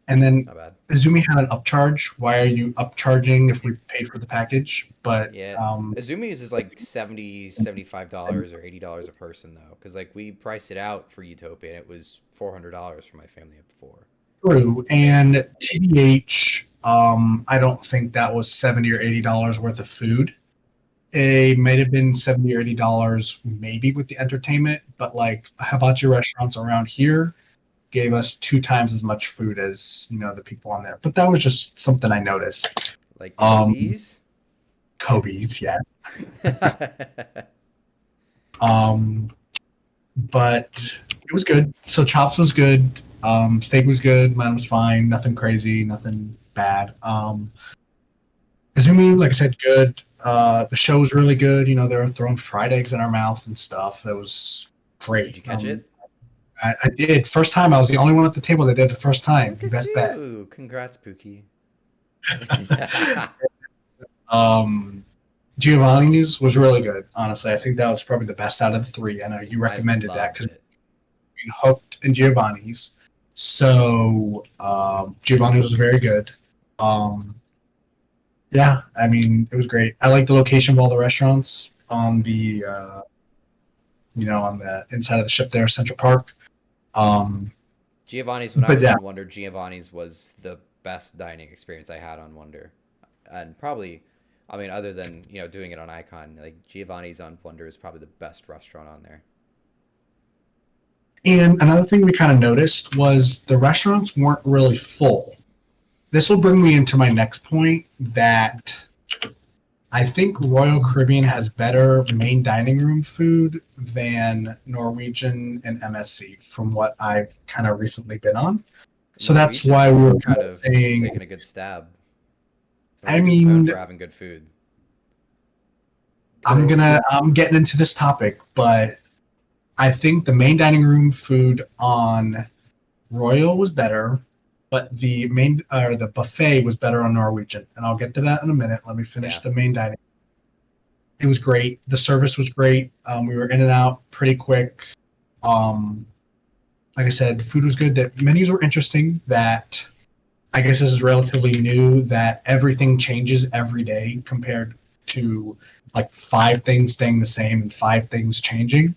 And then It's not bad. Azumi had an upcharge. Why are you upcharging if we paid for the package? But Yeah, Azumi's is like $75 or $80 a person though, because like we priced it out for Utopia and it was $400 for my family of 4. true. And TBH, I don't think that was $70 or $80 worth of food. It might have been $70 or $80 maybe with the entertainment, but like hibachi restaurants around here gave us 2 times as much food as the people on there. But that was just something I noticed. Like Kobe's? Kobe's, yeah. But it was good. So chops was good. Steak was good. Mine was fine. Nothing crazy. Nothing bad. Azumi, like I said, good. The show was really good. They were throwing fried eggs in our mouth and stuff. It was great. Did you catch it? I did. First time. I was the only one at the table that did the first time. Look at Best you. bet. Congrats, Pookie. Giovanni's was really good. Honestly, I think that was probably the best out of the 3. I know you recommended that because we hooked in Giovanni's. So Giovanni's was very good. Yeah, I mean, it was great. I like the location of all the restaurants on the on the inside of the ship there, Central Park. Giovanni's, when I was on Wonder, Giovanni's was the best dining experience I had on Wonder. And probably, I mean, other than, doing it on Icon, like Giovanni's on Wonder is probably the best restaurant on there. And another thing we kind of noticed was the restaurants weren't really full. This will bring me into my next point that I think Royal Caribbean has better main dining room food than Norwegian and MSC from what I've kind of recently been on. So that's why we were kind of saying, taking a good stab. I mean, for having good food. I'm getting into this topic, but I think the main dining room food on Royal was better, but the buffet was better on Norwegian, and I'll get to that in a minute. Let me finish the main dining. It was great. The service was great. We were in and out pretty quick. Like I said, the food was good. The menus were interesting. That I guess this is relatively new. That everything changes every day compared to like 5 things staying the same and 5 things changing.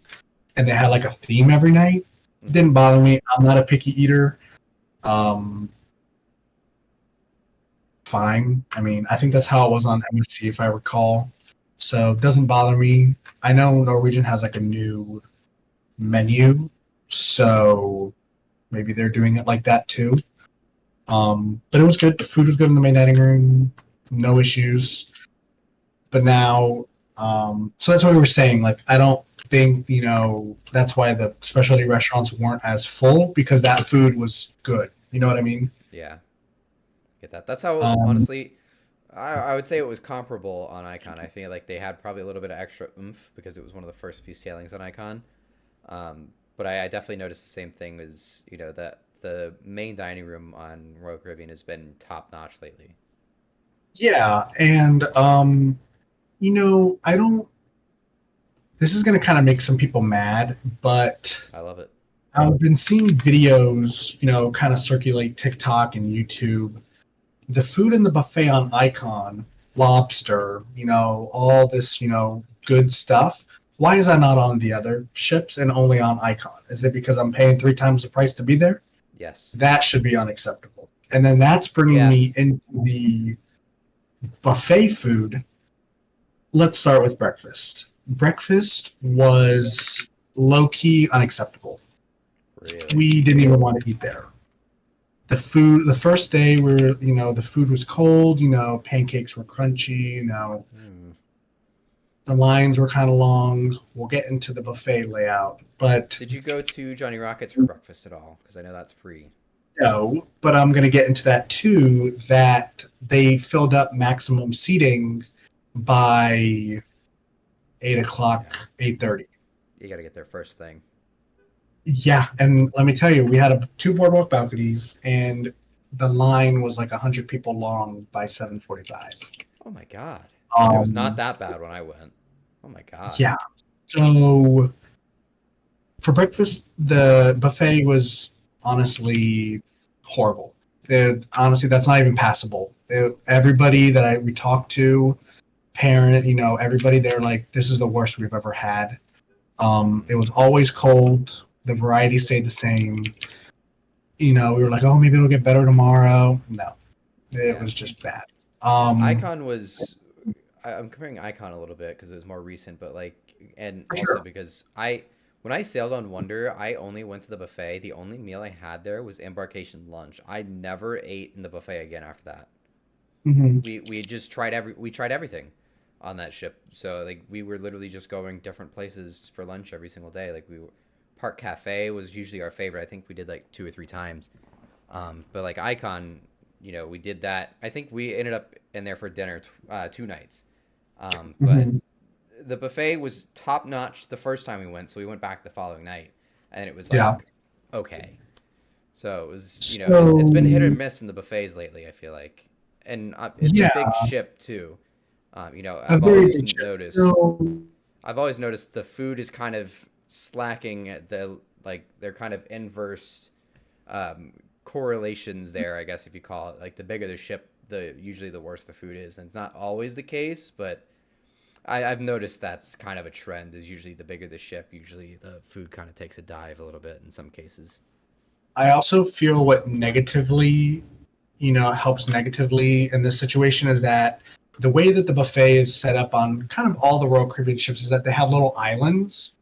And they had like a theme every night. It didn't bother me. I'm not a picky eater. fine. I mean, I think that's how it was on MSC, if I recall. So it doesn't bother me. I know Norwegian has like a new menu, so maybe they're doing it like that too. But it was good. The food was good in the main dining room. No issues. But now, so that's what we were saying. Like, I don't think, that's why the specialty restaurants weren't as full, because that food was good. You know what I mean? Yeah, get that. That's how, honestly, I would say it was comparable on Icon. I feel like they had probably a little bit of extra oomph because it was one of the first few sailings on Icon. But I definitely noticed the same thing as, that the main dining room on Royal Caribbean has been top notch lately. Yeah, and I don't. This is going to kind of make some people mad, but I love it. I've been seeing videos, kind of circulate TikTok and YouTube. The food in the buffet on Icon, lobster, all this, good stuff. Why is that not on the other ships and only on Icon? Is it because I'm paying 3 times the price to be there? Yes. That should be unacceptable. And then that's bringing me into the buffet food. Let's start with breakfast. Breakfast was low-key unacceptable. Really? We didn't even want to eat there. The food, the first day, the food was cold, pancakes were crunchy, the lines were kind of long. We'll get into the buffet layout, but... Did you go to Johnny Rockets for breakfast at all? Because I know that's free. No, but I'm going to get into that too, that they filled up maximum seating by 8 o'clock, 8:30. You got to get there first thing. Yeah, and let me tell you, we had 2 boardwalk balconies, and the line was like 100 people long by 7:45. Oh my God. It was not that bad when I went. Oh my God. Yeah. So for breakfast, the buffet was honestly horrible. Honestly, that's not even passable. Everybody that we talked to, parent, everybody, they're like, this is the worst we've ever had. It was always cold. The variety stayed the same. We were like, oh, maybe it'll get better tomorrow. No, it was just bad. Icon was... I'm comparing Icon a little bit because it was more recent, but also because when I sailed on Wonder, I only went to the buffet. The only meal I had there was embarkation lunch. I never ate in the buffet again after that. Mm-hmm. We just tried everything on that ship. So we were literally just going different places for lunch every single day. Park Cafe was usually our favorite. I think we did 2 or 3 times. But Icon, we did that. I think we ended up in there for dinner 2 nights. But the buffet was top notch the first time we went, so we went back the following night, and it was okay. So it was, it's been hit or miss in the buffets lately, I feel like, and it's a big ship too. I've always noticed the food is kind of slacking at they're kind of inverse correlations there, I guess, if you call it. The bigger the ship, usually the worse the food is. And it's not always the case, but I've noticed that's kind of a trend. Is usually the bigger the ship, usually the food kind of takes a dive a little bit in some cases. I also feel what negatively, helps negatively in this situation is that the way that the buffet is set up on kind of all the Royal Caribbean ships is that they have little islands,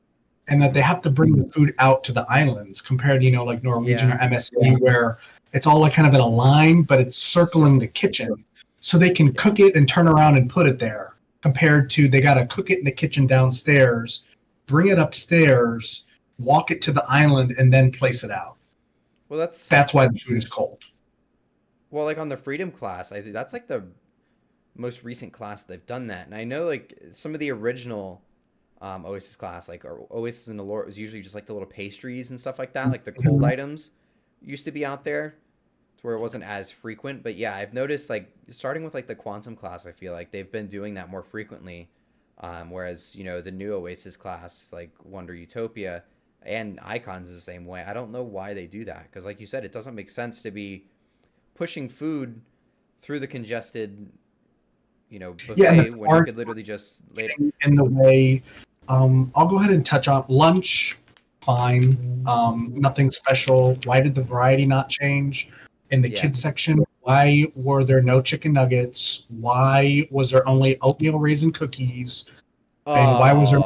and that they have to bring the food out to the islands compared to, like Norwegian or MSC, where it's all kind of in a line, but it's circling the kitchen. So they can cook it and turn around and put it there, compared to they got to cook it in the kitchen downstairs, bring it upstairs, walk it to the island, and then place it out. Well, that's why the food is cold. Well, on the Freedom class, I think that's the most recent class they've done that. And I know some of the original Oasis class, or Oasis and Allure, it was usually just the little pastries and stuff like that, the cold items used to be out there to where it wasn't as frequent. But yeah, I've noticed starting with the Quantum class, I feel like they've been doing that more frequently, whereas the new Oasis class, Wonder Utopia and Icons, is the same way. I don't know why they do that, because like you said, it doesn't make sense to be pushing food through the congested buffet when you could literally just lay it in the way. I'll go ahead and touch on lunch. Fine. Nothing special. Why did the variety not change in the kids section? Why were there no chicken nuggets? Why was there only oatmeal raisin cookies? And why was there?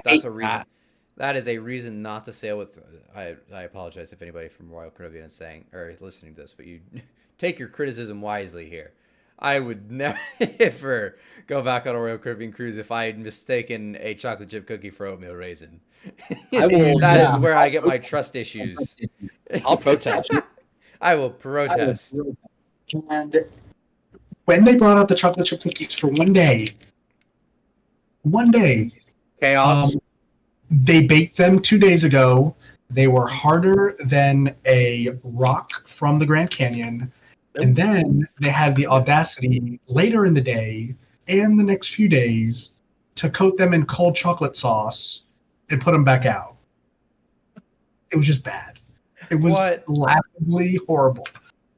That's a reason. That is a reason not to sail with. I apologize if anybody from Royal Caribbean is saying or listening to this, but you take your criticism wisely here. I would never go back on a Royal Caribbean cruise if I had mistaken a chocolate chip cookie for oatmeal raisin. That is where I get my trust issues. I'll protest. I will protest. And when they brought out the chocolate chip cookies for one day, Chaos. They baked them 2 days ago. They were harder than a rock from the Grand Canyon. And then they had the audacity later in the day and the next few days to coat them in cold chocolate sauce and put them back out. It was just bad. It was laughably horrible.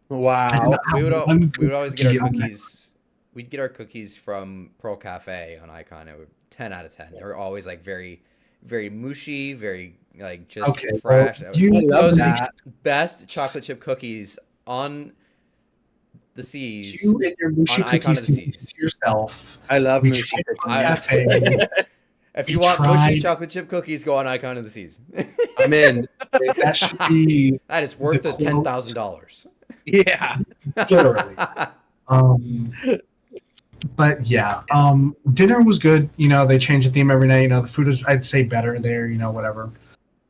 Wow. We would always get our cookies. We'd get our cookies from Pearl Cafe on Icon. It was 10 out of 10. They were always like very, very mushy, very like just fresh. Well, those are the best chocolate chip cookies on the seas. You and your mushy on Icon cookies of the Seas. Yourself. I love We mushy tried cookies. Cafe. If you want mushy chocolate chip cookies, go on Icon of the Seas. I'm in. That should be That is worth the quote. $10,000. Yeah. Literally. But yeah, dinner was good. You know, they change the theme every night. You know, the food is, I'd say, better there. You know, whatever.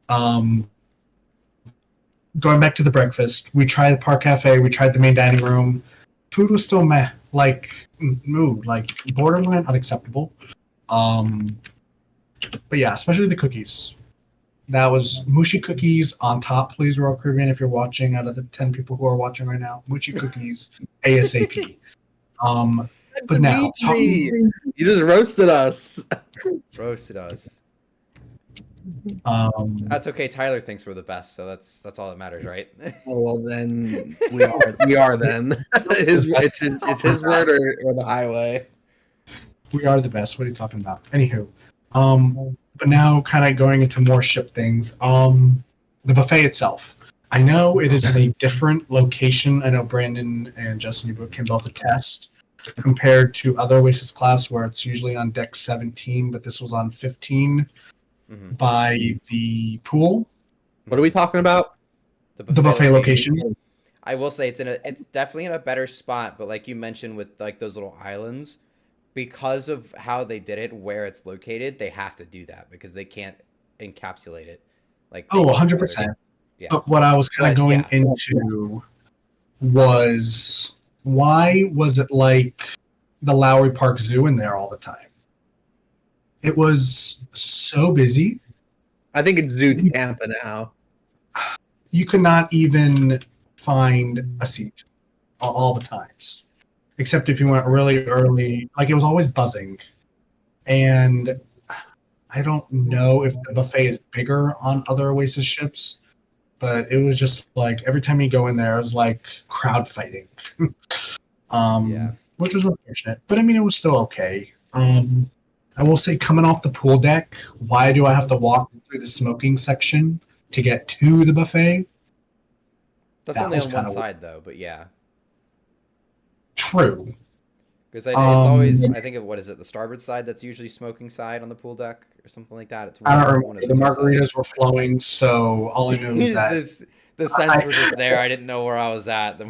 Going back to the breakfast, we tried the Park Cafe. We tried the main dining room. Food was still meh. Like borderline unacceptable. But yeah, especially the cookies. That was mushy cookies on top, please, Royal Caribbean, if you're watching. Out of the 10 people who are watching right now, mushy cookies ASAP. But now you just roasted us. That's okay. Tyler thinks we're the best, so that's all that matters, right? Oh, well, then we are then. It's his word or the highway. We are the best. What are you talking about? Anywho, but now kind of going into more ship things. The buffet itself. I know it is in a different location. I know Brandon and Justin, you can both attest, compared to other Oasis class where it's usually on deck 17, but this was on 15 by the pool. What are we talking about? The buffet location. I will say it's definitely in a better spot, but like you mentioned with like those little islands, because of how they did it, where it's located, they have to do that because they can't encapsulate it. Like 100%. Yeah. But what I was kind of going into was, why was it like the Lowry Park Zoo in there all the time? It was so busy. I think it's Zoo Tampa now. You could not even find a seat all the times, except if you went really early. Like, it was always buzzing. And I don't know if the buffet is bigger on other Oasis ships, but it was just like every time you go in there, it was like crowd fighting. Which was unfortunate, but I mean, it was still okay. I will say, coming off the pool deck, why do I have to walk through the smoking section to get to the buffet? That's only on one side, though, but yeah. True. Because it's always, I think of, what is it, the starboard side that's usually smoking side on the pool deck or something like that. It's I don't remember. The margaritas were flowing, so all I know is that the scents were just there. I didn't know where I was at.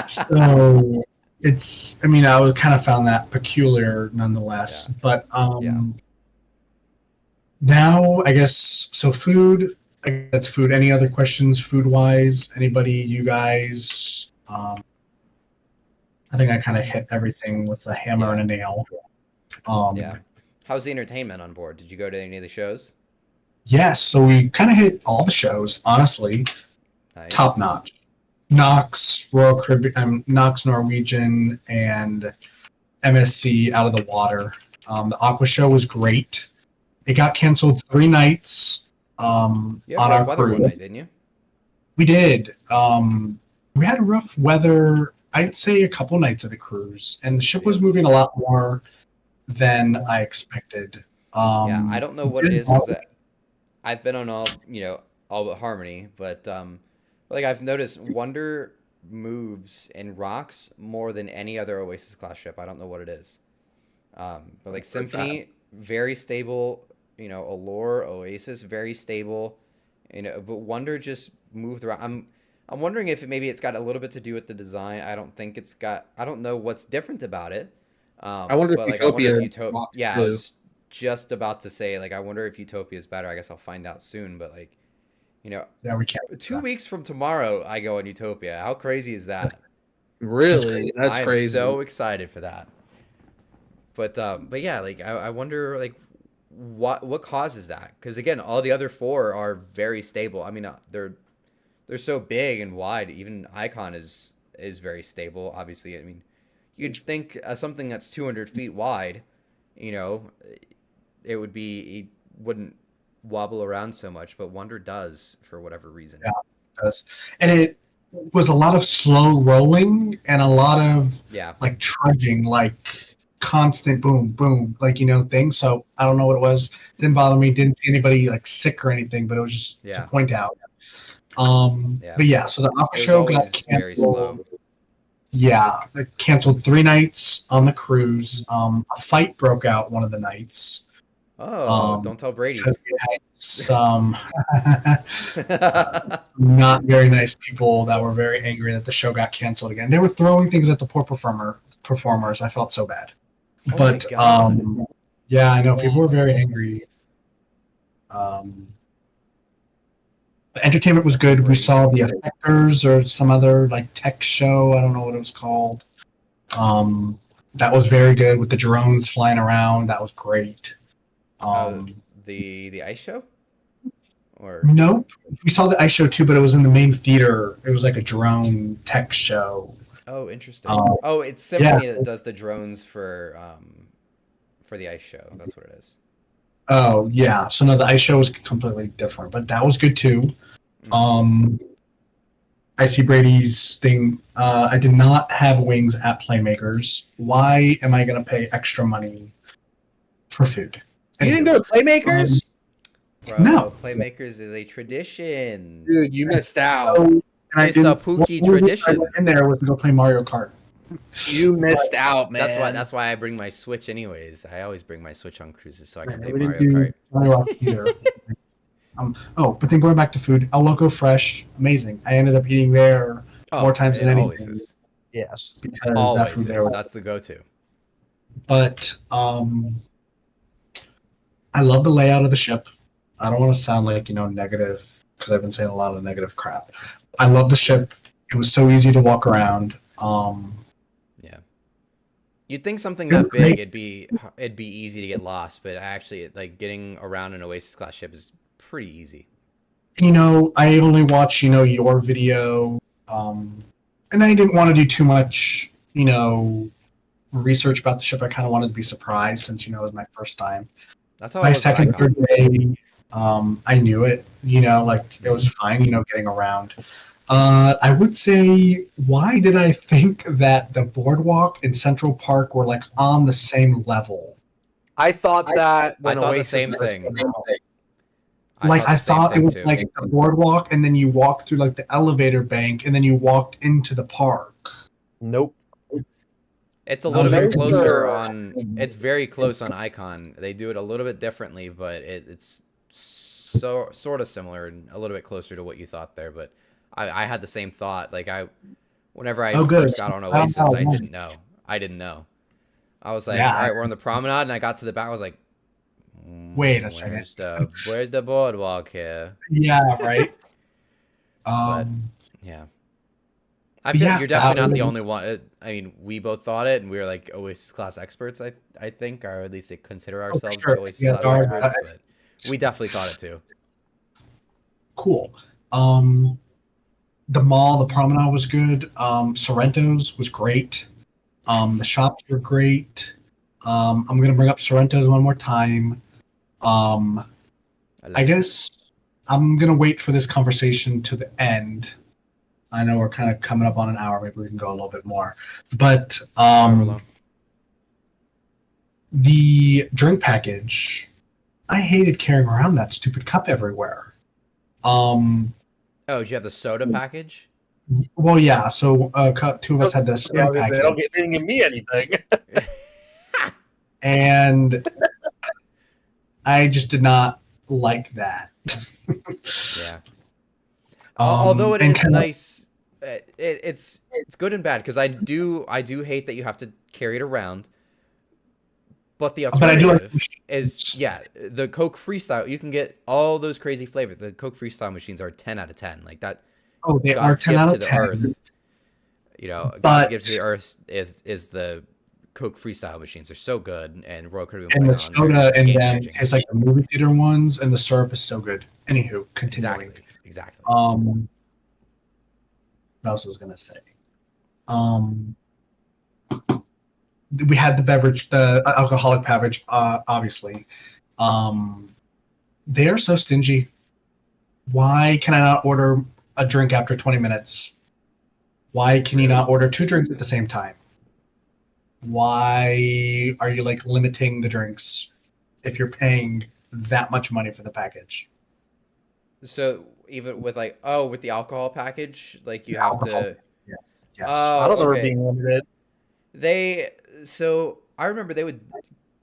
So it's, I mean, I would kind of found that peculiar nonetheless. Yeah. But now, I guess, so food, I guess that's food. Any other questions food-wise? Anybody, you guys? I think I kind of hit everything with a hammer and a nail. How's the entertainment on board? Did you go to any of the shows? Yes, so we kind of hit all the shows, honestly. Nice. Top notch. Knox, Royal Caribbean, Knox Norwegian, and MSC out of the water. The Aqua show was great. It got canceled 3 nights on our cruise. Night, didn't you? We did. We had rough weather, I'd say a couple nights of the cruise, and the ship was moving a lot more than I expected. I don't know what it is, because I've been on all but Harmony, but like I've noticed Wonder moves and rocks more than any other Oasis class ship. I don't know what it is. But like Symphony, very stable. Allure, Oasis, very stable. But Wonder just moved around. I'm wondering if maybe it's got a little bit to do with the design. I don't think it's got. I don't know what's different about it. I wonder if Utopia. Yeah, I was just about to say, like, I wonder if Utopia is better. I guess I'll find out soon. But like, yeah, we can't. 2 weeks from tomorrow, I go on Utopia. How crazy is that? Really, that's crazy. I'm so excited for that. But yeah, like I wonder like what causes that? Because again, all the other 4 are very stable. I mean, they're so big and wide. Even Icon is very stable. Obviously, I mean, you'd think something that's 200 feet wide, it wouldn't wobble around so much, but Wonder does for whatever reason. Yeah, it does. And it was a lot of slow rolling and a lot of like trudging, like constant boom, boom, like, thing. So I don't know what it was. Didn't bother me. Didn't see anybody like sick or anything, but it was just to point out. But yeah, so the aqua show got canceled. Yeah, it canceled 3 nights on the cruise. A fight broke out one of the nights. Oh, don't tell Brady. Some not very nice people that were very angry that the show got canceled again. They were throwing things at the poor performers. I felt so bad. Oh but yeah, I know people were very angry. The entertainment was good. We saw the Effectors or some other like tech show. I don't know what it was called. That was very good with the drones flying around. That was great. The ice show? Or nope, we saw the ice show too, but it was in the main theater. It was like a drone tech show. Oh, interesting. It's Symphony that does the drones for the ice show. That's what it is. Oh yeah, so no, the ice show was completely different, but that was good too. I see Brady's thing. I did not have wings at Playmakers. Why am I going to pay extra money for food? You didn't go to Playmakers? Bro, no. Playmakers is a tradition. Dude, you missed out. It's a Pookie tradition. I went in there was to go play Mario Kart. You missed out, man. That's why I bring my Switch anyways. I always bring my Switch on cruises so I can play Mario Kart. But then going back to food, El Loco Fresh, amazing. I ended up eating there more times than anything. Always is. Yes, because always is. That's the go-to. But I love the layout of the ship. I don't want to sound like negative because I've been saying a lot of negative crap. I love the ship. It was so easy to walk around. Yeah. You'd think something that big, it'd be easy to get lost, but actually, like getting around an Oasis class ship is pretty easy. I only watch your video, and I didn't want to do too much research about the ship. I kind of wanted to be surprised since it was my first time. That's how my second third day. I knew it. It was fine. Getting around. I would say, why did I think that the boardwalk and Central Park were like on the same level? I thought that when I thought Oasis the same thing. I thought it was too. Like the boardwalk, and then you walked through like the elevator bank, and then you walked into the park. Nope. It's a little bit closer on. It's very close on Icon. They do it a little bit differently, but it's so sort of similar and a little bit closer to what you thought there. But I had the same thought. Like whenever I first got on Oasis, I didn't know. I was like, all right, we're on the promenade, and I got to the back. I was like, wait a second. Where's the boardwalk here? Yeah, right. But, yeah. I feel like you're definitely not the only one. I mean, we both thought it, and we were like Oasis class experts, I think, or at least they consider ourselves Oasis class experts. But we definitely thought it too. Cool. The mall, the promenade was good. Sorrento's was great. The shops were great. I'm going to bring up Sorrento's one more time. I guess I'm going to wait for this conversation to the end. I know we're kind of coming up on an hour. Maybe we can go a little bit more. But the drink package, I hated carrying around that stupid cup everywhere. Oh, did you have the soda package? Well, yeah. So two of us had the Yeah, swim they package, they didn't give me anything. and I just did not like that. Yeah. Although it And is nice, it's good and bad because I do hate that you have to carry it around. But the but I do like. alternative is, yeah, the Coke Freestyle. You can get all those crazy flavors. The Coke Freestyle machines are 10 out of 10. Like that, Oh, they are God's 10 gift out to of the 10. earth. God's But gift to the earth is the Coke Freestyle machines. They're so good, and Royal Caribbean and put the it on there. soda It's in game them changing. tastes like the movie theater ones, and the syrup is so good. Anywho, continuing. Exactly. What else was gonna say? Um, we had the beverage, the alcoholic beverage, obviously. They are so stingy. Why can I not order a drink after 20 minutes? Why can you not order 2 drinks at the same time? Why are you like limiting the drinks if you're paying that much money for the package? So even with with the alcohol package, like you have Alcohol. to. Yes. Yes. I don't Oh, remember okay. being limited. So I remember they would,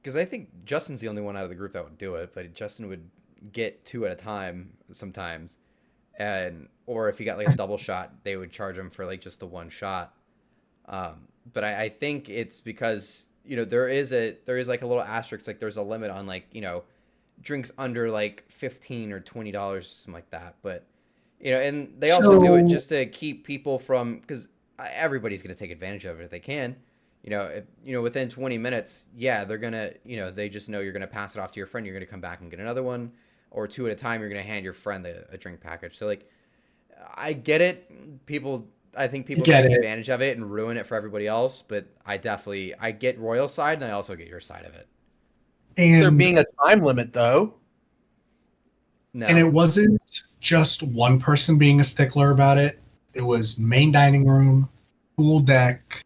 because I think Justin's the only one out of the group that would do it, but Justin would get 2 at a time sometimes, or if he got like a double shot, they would charge him for like just the 1 shot. But I think it's because there is like a little asterisk, like there's a limit on like drinks under like $15 or $20, something like that. But and they also do it just to keep people from, because everybody's gonna take advantage of it if they can. Within 20 minutes, yeah, they're gonna, they just know you're gonna pass it off to your friend. You're gonna come back and get another one, or 2 at a time. You're gonna hand your friend a drink package. So like, I get it. I think people take advantage of it and ruin it for everybody else. But I get Royal side, and I also get your side of it. And there being a time limit, though. No. And it wasn't just one person being a stickler about it. It was main dining room, pool deck,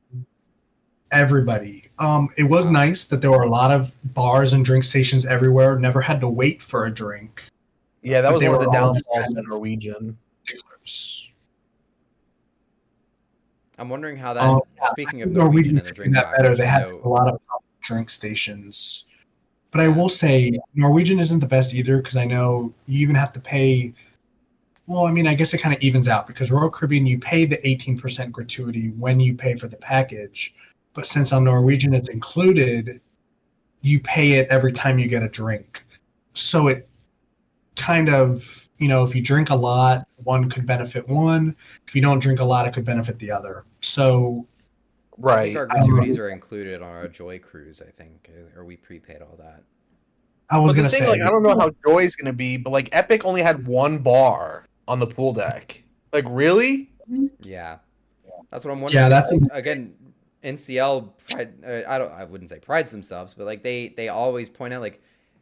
everybody. It was nice that there were a lot of bars and drink stations everywhere. Never had to wait for a drink. Yeah, that was one of the all downfalls of Norwegian. Sticklers. I'm wondering how that. Speaking of Norwegian and the drink that better. package, They had a lot of drink stations. But I will say Norwegian isn't the best either, because I know you even have to pay. Well, I mean, I guess it kind of evens out, because Royal Caribbean, you pay the 18% gratuity when you pay for the package. But since on Norwegian it's included, you pay it every time you get a drink. So it kind of, if you drink a lot, one could benefit one. If you don't drink a lot, it could benefit the other. So, right. I think our gratuities are included on our Joy cruise, I think, or we prepaid all that. I was going to say, I don't know how Joy's going to be, but like Epic only had 1 bar on the pool deck. Like, really? Yeah. That's what I'm wondering. Yeah, that's again, NCL I wouldn't say prides themselves, but like they always point out like,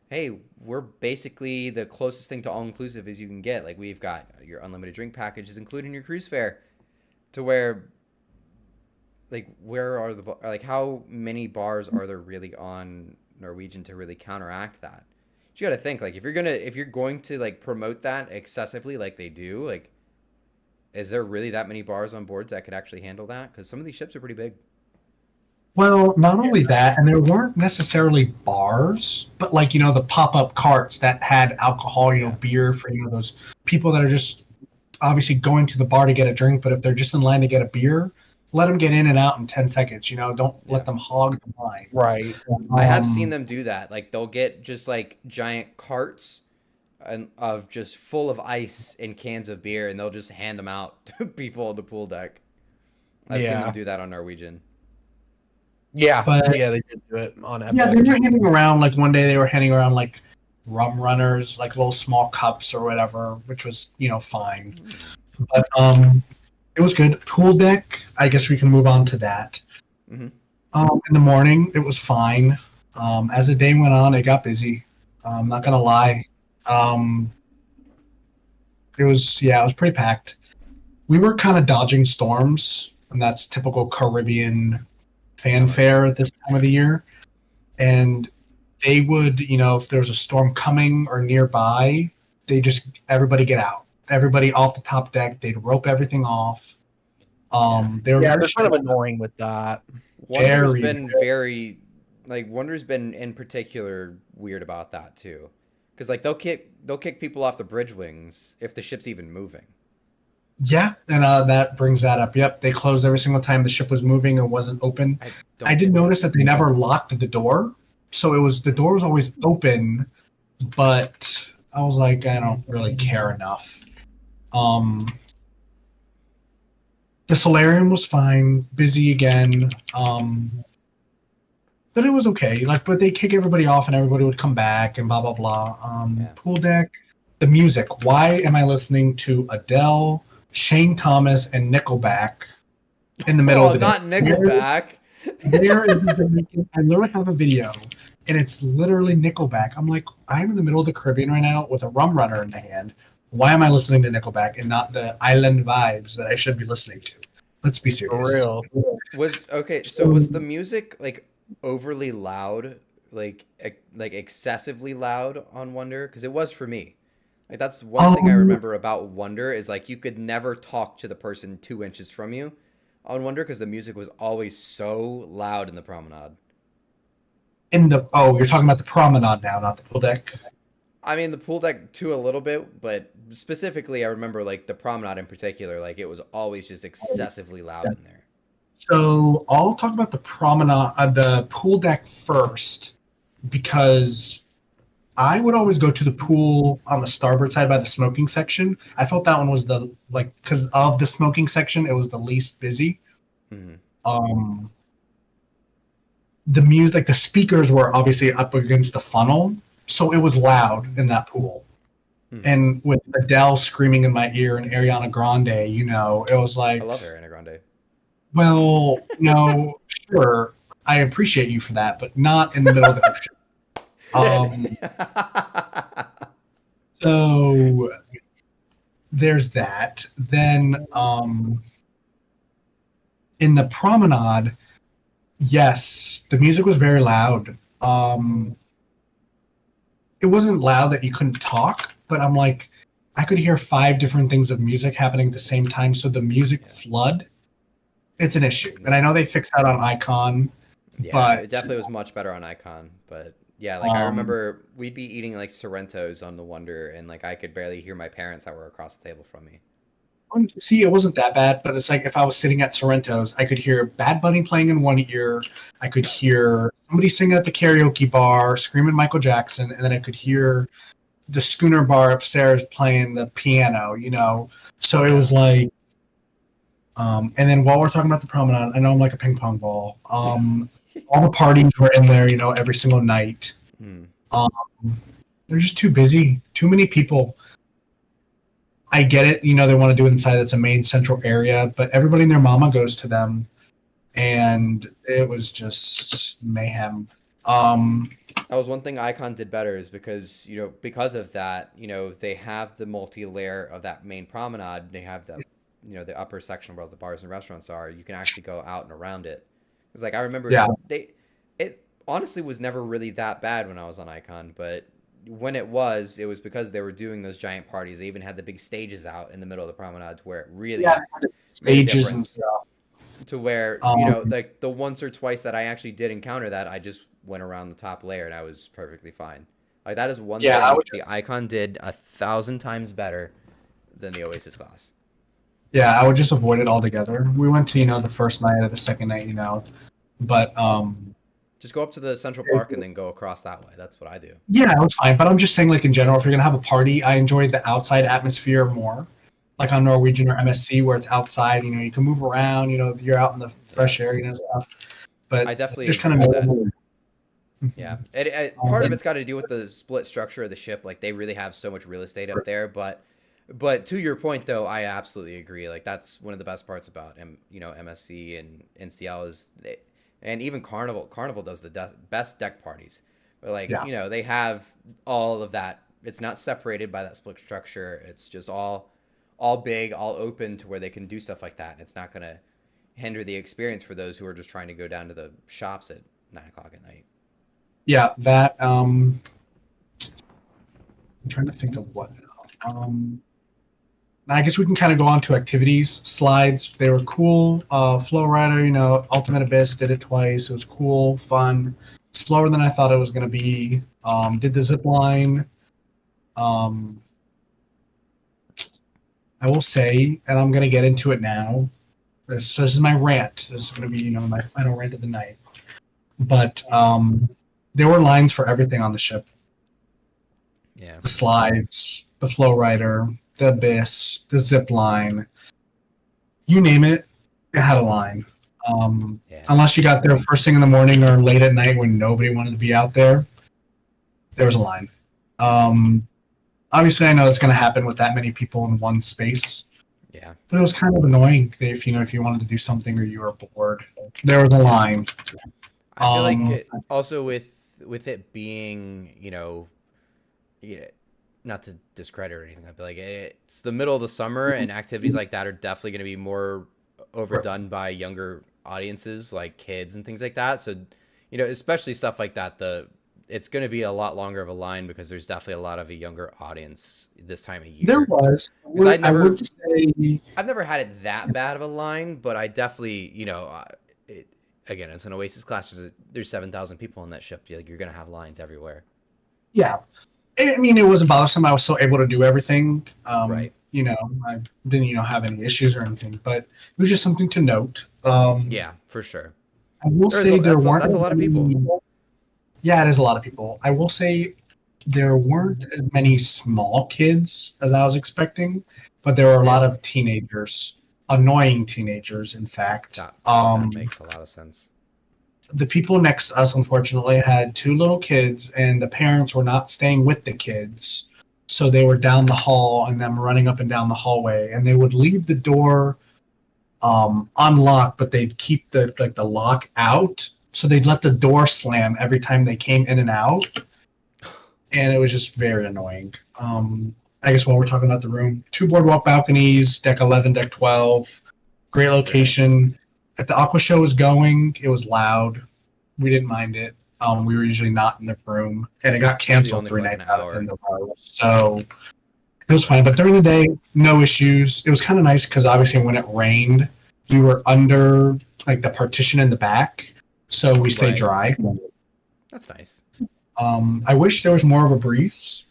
hey, we're basically the closest thing to all inclusive as you can get. Like, we've got your unlimited drink packages, including your cruise fare, to where like how many bars are there really on Norwegian to really counteract that? You got to think, like, if you're going to like promote that excessively like they do, like, is there really that many bars on boards that could actually handle that? Because some of these ships are pretty big. Well, not only that, and there weren't necessarily bars, but like, the pop-up carts that had alcohol, beer for, those people that are just obviously going to the bar to get a drink, but if they're just in line to get a beer, let them get in and out in 10 seconds, don't let them hog the line. Right. I have seen them do that. Like, they'll get just like giant carts of just full of ice and cans of beer, and they'll just hand them out to people on the pool deck. I've seen them do that on Norwegian. Yeah, they did do it on Epic. Yeah, they were handing around, like, one day they were handing around, like, rum runners, like little small cups or whatever, which was, fine. But it was good. Pool deck, I guess we can move on to that. Mm-hmm. In the morning, it was fine. As the day went on, it got busy. I'm not going to lie. It was pretty packed. We were kind of dodging storms, and that's typical Caribbean fanfare at this time of the year. And they would, if there was a storm coming or nearby, everybody get out. Everybody off the top deck. They'd rope everything off. They were they're kind of annoying with that. Wonder's been very, like, Wonder's been in particular weird about that too, because like they'll kick people off the bridge wings if the ship's even moving. Yeah, and that brings that up. Yep, they closed every single time the ship was moving and wasn't open. I did notice that they never locked the door, so the door was always open, but I was like, I don't really care enough. The solarium was fine, busy again, but it was okay. Like, but they kick everybody off and everybody would come back and blah blah blah. Pool deck, the music. Why am I listening to Adele, Shane Thomas, and Nickelback in the middle of the day? Not Nickelback. Where is the Jamaican? I literally have a video, and it's literally Nickelback. I'm like, I'm in the middle of the Caribbean right now with a rum runner in my hand. Why am I listening to Nickelback and not the island vibes that I should be listening to? Let's be serious. For real. So was the music like overly loud, like excessively loud on Wonder? Because it was for me. Like that's one thing I remember about Wonder is like you could never talk to the person 2 inches from you on Wonder because the music was always so loud in the promenade. You're talking about the promenade now, not the pool deck. I mean, the pool deck too a little bit, but specifically, I remember like the promenade in particular, like it was always just excessively loud in there. So I'll talk about the promenade, the pool deck first, because I would always go to the pool on the starboard side by the smoking section. I felt that one was because of the smoking section, it was the least busy. Mm-hmm. The music, like the speakers were obviously up against the funnel. So it was loud in that pool. And with Adele screaming in my ear and Ariana Grande, it was like... I love Ariana Grande. Well, no, sure. I appreciate you for that, but not in the middle of the ocean. So there's that. Then in the promenade, yes, the music was very loud. It wasn't loud that you couldn't talk, but I'm like, I could hear 5 different things of music happening at the same time, so the music flood, it's an issue. And I know they fixed that on Icon, but... it definitely was much better on Icon, but yeah, like I remember we'd be eating like Sorrentos on the Wonder, and like I could barely hear my parents that were across the table from me. See, it wasn't that bad, but it's like if I was sitting at Sorrento's, I could hear Bad Bunny playing in one ear, I could hear somebody singing at the karaoke bar, screaming Michael Jackson, and then I could hear the Schooner bar upstairs playing the piano, So it was like, and then while we're talking about the promenade, I know I'm like a ping pong ball. All the parties were in there, every single night. They're just too busy, too many people. I get it, they want to do it inside. That's a main central area, but everybody and their mama goes to them, and it was just mayhem. That was one thing Icon did better is because, because of that, they have the multi-layer of that main promenade. They have the, the upper section where the bars and restaurants are. You can actually go out and around it. It's like, I remember it honestly was never really that bad when I was on Icon, but when it was because they were doing those giant parties. They even had the big stages out in the middle of the promenade to where it really stages and stuff. To where, like the once or twice that I actually did encounter that, I just went around the top layer and I was perfectly fine. Like that is one thing the Icon did 1,000 times better than the Oasis class. Yeah, I would just avoid it altogether. We went to, the first night or the second night, but just go up to the Central Park and then go across that way. That's what I do. Yeah, it was fine. But I'm just saying, like, in general, if you're going to have a party, I enjoy the outside atmosphere more. Like on Norwegian or MSC, where it's outside, you can move around, you're out in the fresh air, and stuff. But I definitely just kind of that. Yeah. Part of it's got to do with the split structure of the ship. Like, they really have so much real estate up there. But to your point, though, I absolutely agree. Like, that's one of the best parts about, MSC and NCL is and even Carnival. Carnival does the best deck parties. But, like, they have all of that. It's not separated by that split structure. It's just all big, all open to where they can do stuff like that. And it's not going to hinder the experience for those who are just trying to go down to the shops at 9 o'clock at night. Yeah, that, I'm trying to think of what. I guess we can kind of go on to activities. Slides, they were cool. Flow Rider, Ultimate Abyss did it twice. It was cool, fun, slower than I thought it was going to be. Did the zip line. I will say, and I'm going to get into it now. This is my rant. This is going to be, my final rant of the night. But there were lines for everything on the ship. Yeah. The slides, the Flow Rider, the Abyss, the zip line. You name it, it had a line. Unless you got there first thing in the morning or late at night when nobody wanted to be out there, there was a line. Obviously, I know it's going to happen with that many people in one space. Yeah. But it was kind of annoying if you wanted to do something or you were bored. There was a line. I feel like also with it being, not to discredit or anything, I feel like it's the middle of the summer and activities like that are definitely going to be more overdone by younger audiences, like kids and things like that. So, especially stuff like that, it's going to be a lot longer of a line because there's definitely a lot of a younger audience this time of year. There was. I've never had it that bad of a line, but I definitely, again, it's an Oasis class. There's 7,000 people on that ship. You're going to have lines everywhere. Yeah. I mean, it wasn't bothersome. I was still able to do everything. Right. I didn't, have any issues or anything, but it was just something to note. Yeah, for sure. I will say there weren't. That's a lot of people. Yeah, it is a lot of people. I will say there weren't as many small kids as I was expecting, but there were a lot of teenagers, annoying teenagers, in fact. That makes a lot of sense. The people next to us, unfortunately, had 2 little kids, and the parents were not staying with the kids. So they were down the hall and them running up and down the hallway, and they would leave the door unlocked, but they'd keep the lock out. So they'd let the door slam every time they came in and out. And it was just very annoying. I guess while we're talking about the room, 2 boardwalk balconies, deck 11, deck 12, great location. If the Aqua Show was going, it was loud. We didn't mind it. We were usually not in the room, and it got canceled 3 nights out in the row. So it was fine. But during the day, no issues. It was kind of nice because obviously when it rained, we were under the partition in the back, so we stayed dry. That's nice. I wish there was more of a breeze.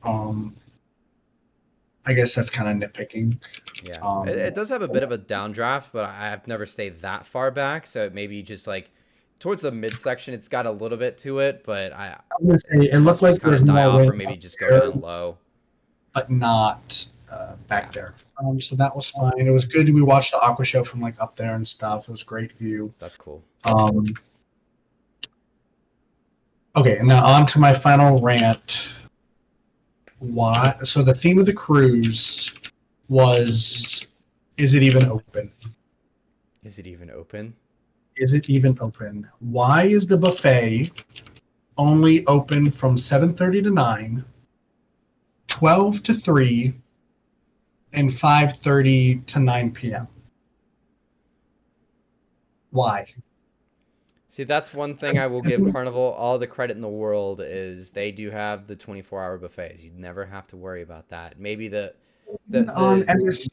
I guess that's kind of nitpicking. Yeah, it does have a bit of a downdraft, but I've never stayed that far back, so maybe just towards the midsection, it's got a little bit to it, but I'm gonna say it looked like there was more off, or maybe just go down low, but not back there. So that was fine. It was good. We watched the Aqua Show from up there and stuff. It was a great view. That's cool. Okay, now on to my final rant. So the theme of the cruise was, is it even open? Is it even open? Is it even open? Why is the buffet only open from 7:30 to 9, 12 to 3, and 5:30 to 9 p.m.? Why? See, that's one thing I will give Carnival all the credit in the world is they do have the 24-hour buffets. You never have to worry about that. Maybe the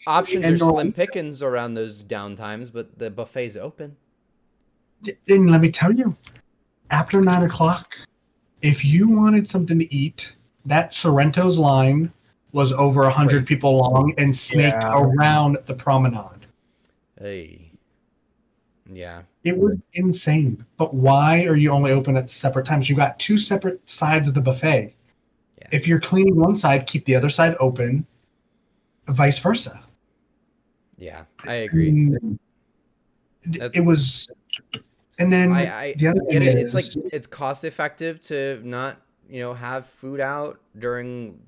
options are slim pickings around those downtimes, but the buffet's open. And let me tell you, after 9 o'clock, if you wanted something to eat, that Sorrento's line was over 100 people long and snaked around the promenade. Hey. Yeah. It was insane. But why are you only open at separate times? You got 2 separate sides of the buffet. Yeah. If you're cleaning one side, keep the other side open, vice versa. Yeah, I agree. It was, and then the other thing is, it's cost effective to not have food out during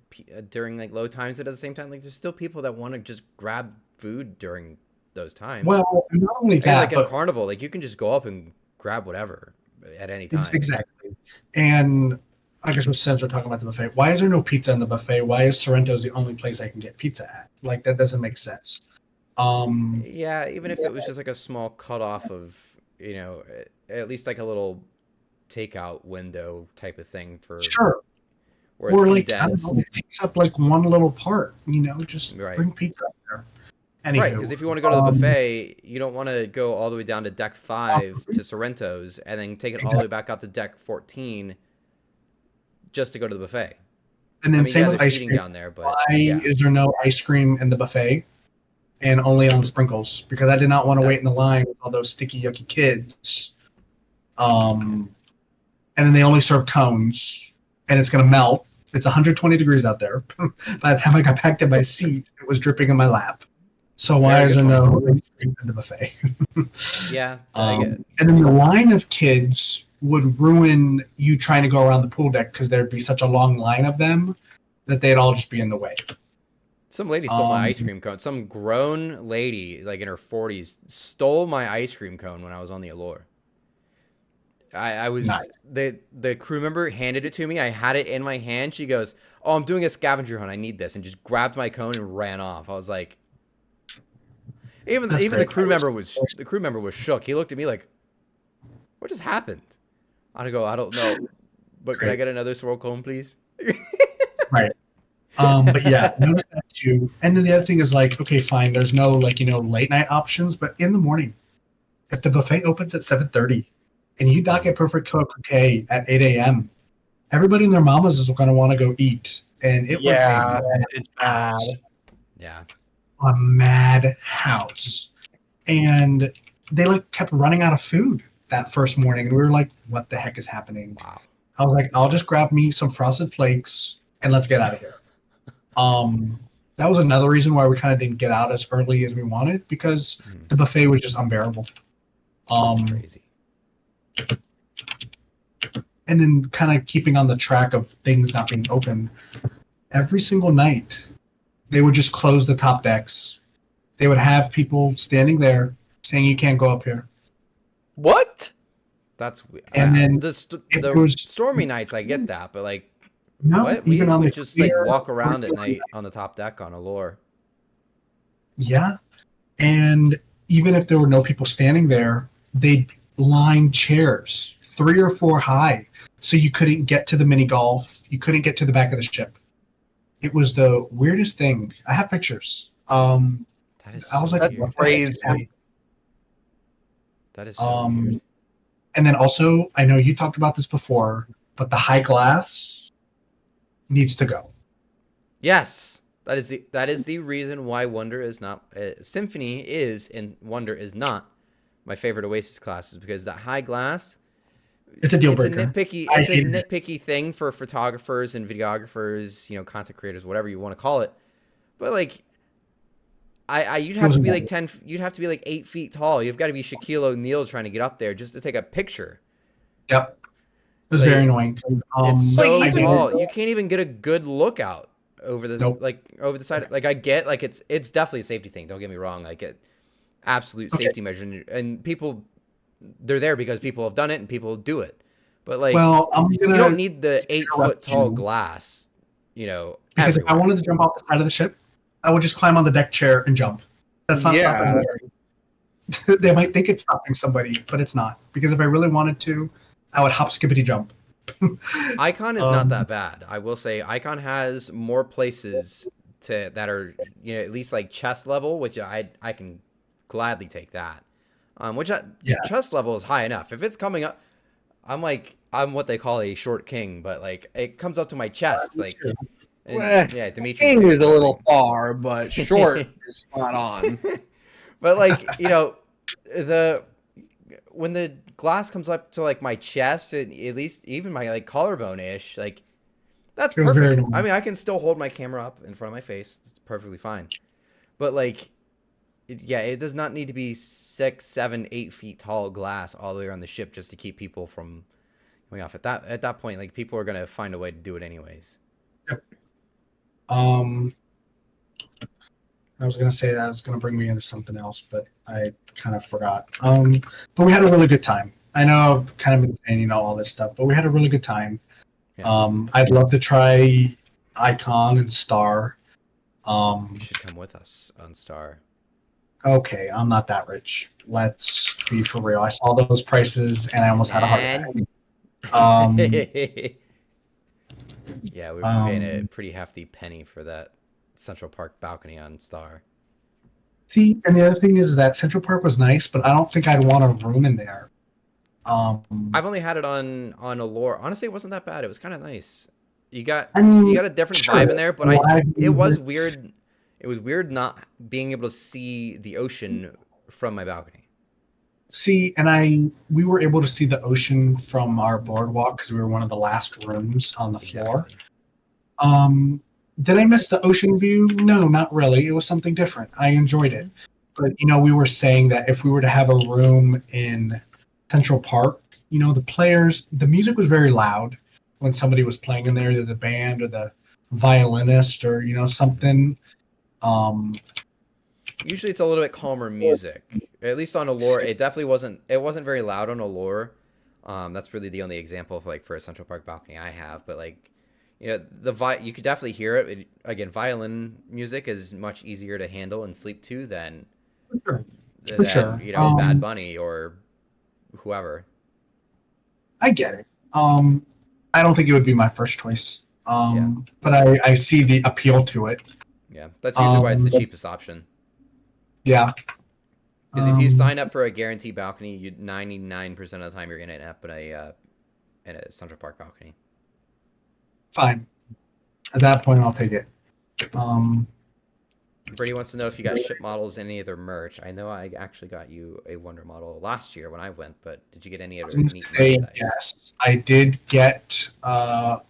low times, but at the same time, there's still people that want to just grab food during those times. Well, not only that, in Carnival, you can just go up and grab whatever at any time. Exactly. And I guess since we're talking about the buffet, why is there no pizza in the buffet? Why is Sorrento's the only place I can get pizza at? That doesn't make sense. Yeah, even if it was just a small cutoff of, at least a little takeout window type of thing for. Sure. where it's or like I don't condensed. know, it takes up like one little part. Just Right. bring pizza up there. Right, Anywho, because if you want to go to the buffet, you don't want to go all the way down to deck 5 to Sorrento's and then take it all the way back up to deck 14 just to go to the buffet. And then same with there's ice seating cream. down there, but Why yeah. is there no ice cream in the buffet and only on sprinkles? Because I did not want to wait in the line with all those sticky, yucky kids. And then they only serve cones, and it's going to melt. It's 120 degrees out there. By the time I got back to my seat, it was dripping in my lap. So why is there no ice cream in the buffet? Yeah, I get it. And then the line of kids would ruin you trying to go around the pool deck because there'd be such a long line of them that they'd all just be in the way. Some lady stole my ice cream cone. Some grown lady, like in her 40s, stole my ice cream cone when I was on the Allure. I was Nice. The crew member handed it to me. I had it in my hand. She goes, "Oh, I'm doing a scavenger hunt. I need this," and just grabbed my cone and ran off. I was like, even the crew member was shook. He looked at me like, "What just happened?" I go, "I don't know, but can I get another swirl cone, please?" Right. But yeah, notice that too. And then the other thing is like, okay, fine. There's no late night options, but in the morning, if the buffet opens at 7:30 and you dock at Perfect CocoCay at 8 a.m., everybody and their mamas is going to want to go eat, and it it's bad. Yeah. A madhouse. And they kept running out of food that first morning, and we were like, what the heck is happening? Wow. I was like, I'll just grab me some Frosted Flakes and let's get out of here. That was another reason why we kind of didn't get out as early as we wanted, because the buffet was just unbearable. That's crazy. And then kind of keeping on the track of things not being open, every single night they would just close the top decks. They would have people standing there saying you can't go up here. What? That's And then the was stormy nights. I get that, but like, no, what? We even on would the just clear, walk around at night on the top deck on Allure. Yeah, and even if there were no people standing there, they'd line chairs 3 or 4 high, so you couldn't get to the mini golf. You couldn't get to the back of the ship. It was the weirdest thing. I have pictures. That is I was so like, weird. what the heck is happening? That is so weird. And then also, I know you talked about this before, but the high glass needs to go. Yes, that is the reason why Wonder is not Symphony is and Wonder is not my favorite Oasis classes, because that high glass. It's a deal breaker. It's a nitpicky thing for photographers and videographers, content creators, whatever you want to call it. But like, you'd have to be like 10. You'd have to be like 8 feet tall. You've got to be Shaquille O'Neal trying to get up there just to take a picture. Yep, it was very annoying. It's so tall. You can't even get a good lookout over this, over the side. Like I get, like it's definitely a safety thing. Don't get me wrong. Like absolute safety measure, and people. They're there because people have done it and people do it. But like, you don't need the 8 foot tall glass, Because everywhere. if I wanted to jump off the side of the ship, I would just climb on the deck chair and jump. That's not stopping me. They might think it's stopping somebody, but it's not. Because if I really wanted to, I would hop, skippity, jump. Icon is not that bad. I will say Icon has more places that are at least like chest level, which I can gladly take that. Chest level is high enough. If it's coming up, I'm what they call a short king, but like it comes up to my chest, like. Demetri King is a little far, but short is spot on. But like when the glass comes up to like my chest and at least even my like collarbone ish, like that's perfect. I mean, I can still hold my camera up in front of my face. It's perfectly fine. But like. It does not need to be 6, 7, 8 feet tall glass all the way around the ship just to keep people from going off. At that point, like people are gonna find a way to do it anyways. Yep. I was gonna say that was gonna bring me into something else, but I kind of forgot. But we had a really good time. I know I've kind of been saying all this stuff, but we had a really good time. Yeah. I'd love to try Icon and Star. You should come with us on Star. Okay, I'm not that rich. Let's be for real. I saw those prices and I almost had a heart attack. Yeah, we were paying a pretty hefty penny for that Central Park balcony on Star. See, and the other thing is that Central Park was nice, but I don't think I'd want a room in there. I've only had it on Allure. Honestly, it wasn't that bad. It was kind of nice. You got I mean, you got a different sure. vibe in there, but Why it was would- weird. It was weird not being able to see the ocean from my balcony. See, and we were able to see the ocean from our boardwalk because we were one of the last rooms on the floor. Did I miss the ocean view? No, not really. It was something different. I enjoyed it. But, we were saying that if we were to have a room in Central Park, the music was very loud when somebody was playing in there, either the band or the violinist or, something. Usually it's a little bit calmer music. At least on Allure, it definitely wasn't. It wasn't very loud on Allure. That's really the only example of for a Central Park balcony I have. But you could definitely hear it. Again, violin music is much easier to handle and sleep to than Bad Bunny or whoever. I get it. I don't think it would be my first choice. But I see the appeal to it. Yeah, that's usually why it's the cheapest option. Yeah. Because if you sign up for a guaranteed balcony, 99% of the time you're going to end up in a Central Park balcony. Fine. At that point, I'll take it. Brady wants to know if you got ship models, any other merch. I know I actually got you a Wonder model last year when I went, but did you get any other neat merchandise? Yes, I did get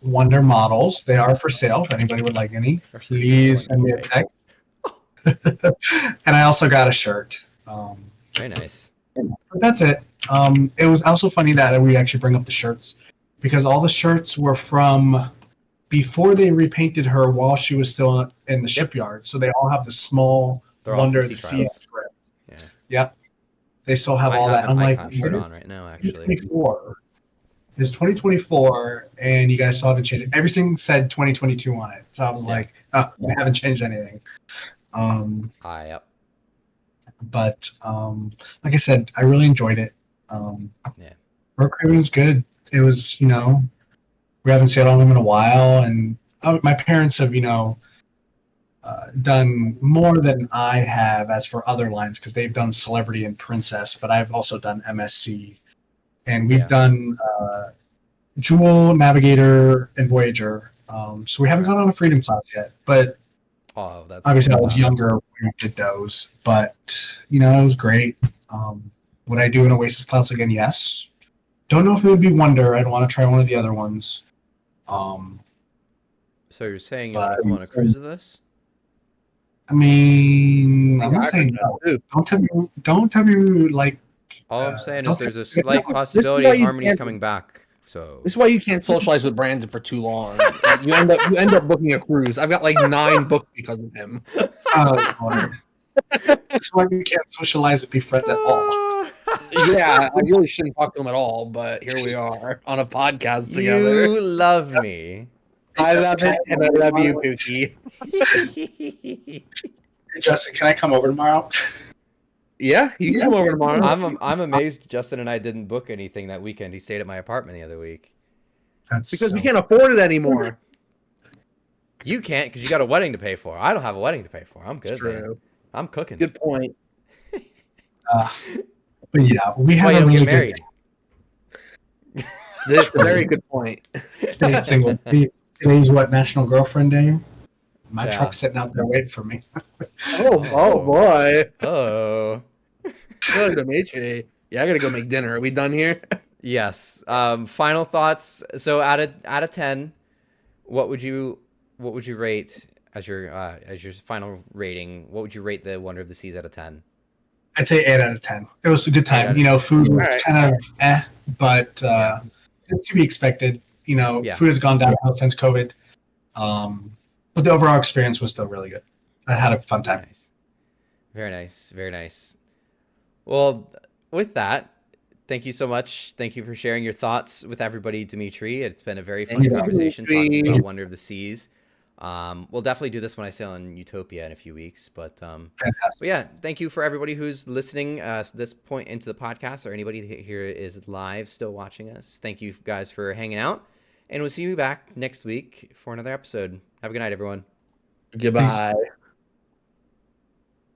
Wonder models. They are for sale. If anybody would like any, please send me a text. And I also got a shirt. Very nice. But that's it. It was also funny that we actually bring up the shirts because all the shirts were from before they repainted her while she was still in the shipyard. So they all have the small Wonder of the Sea script. Yeah. Yep. They still have all that. I'm like, shirt on right now, actually. 2024. It's 2024, and you guys still haven't changed it. Everything said 2022 on it. So I was like, we haven't changed anything. Yep. But like I said, I really enjoyed it. Road craving's good. It was, we haven't sailed on them in a while, and my parents have, done more than I have as for other lines because they've done Celebrity and Princess, but I've also done MSC, and we've done Jewel, Navigator, and Voyager. So we haven't gone on a Freedom class yet, but obviously I was younger when we did those. But it was great. Would I do an Oasis class again? Yes. Don't know if it would be Wonder. I'd want to try one of the other ones. So you're saying you want to come on a cruise with us? I mean, I'm not saying no. Don't tell me like. All I'm saying is there's a slight possibility Harmony's coming back. So this is why you can't socialize with Brandon for too long. you end up booking a cruise. I've got like 9 booked because of him. That's why we can't socialize and be friends at all. Yeah, I really shouldn't talk to him at all, but here we are on a podcast together. You love me. I love it, and I love you, Pookie. Hey, Justin, can I come over tomorrow? Yeah, you can come over tomorrow. I'm amazed Justin and I didn't book anything that weekend. He stayed at my apartment the other week. Because we can't afford it anymore. You can't because you got a wedding to pay for. I don't have a wedding to pay for. I'm good. True. I'm cooking. Good point. But yeah, we have a really get married. That's a very good point. Stay single. Today's National Girlfriend Day? My truck's sitting out there waiting for me. oh boy. Oh. Good, Demetri. Yeah, I gotta go make dinner. Are we done here? Yes. Final thoughts. So out of 10, what would you rate as your final rating? What would you rate the Wonder of the Seas out of 10? I'd say 8 out of 10. It was a good time. Food was kind of but it's to be expected. Food has gone downhill since COVID. But the overall experience was still really good. I had a fun time. Nice. Very nice. Very nice. Well, with that, thank you so much. Thank you for sharing your thoughts with everybody, Demetri. It's been a very fun conversation talking about Wonder of the Seas. We'll definitely do this when I sail on Utopia in a few weeks. But yeah, thank you for everybody who's listening this point into the podcast, or anybody here is live still watching us. Thank you guys for hanging out. And we'll see you back next week for another episode. Have a good night, everyone. Goodbye. Peace.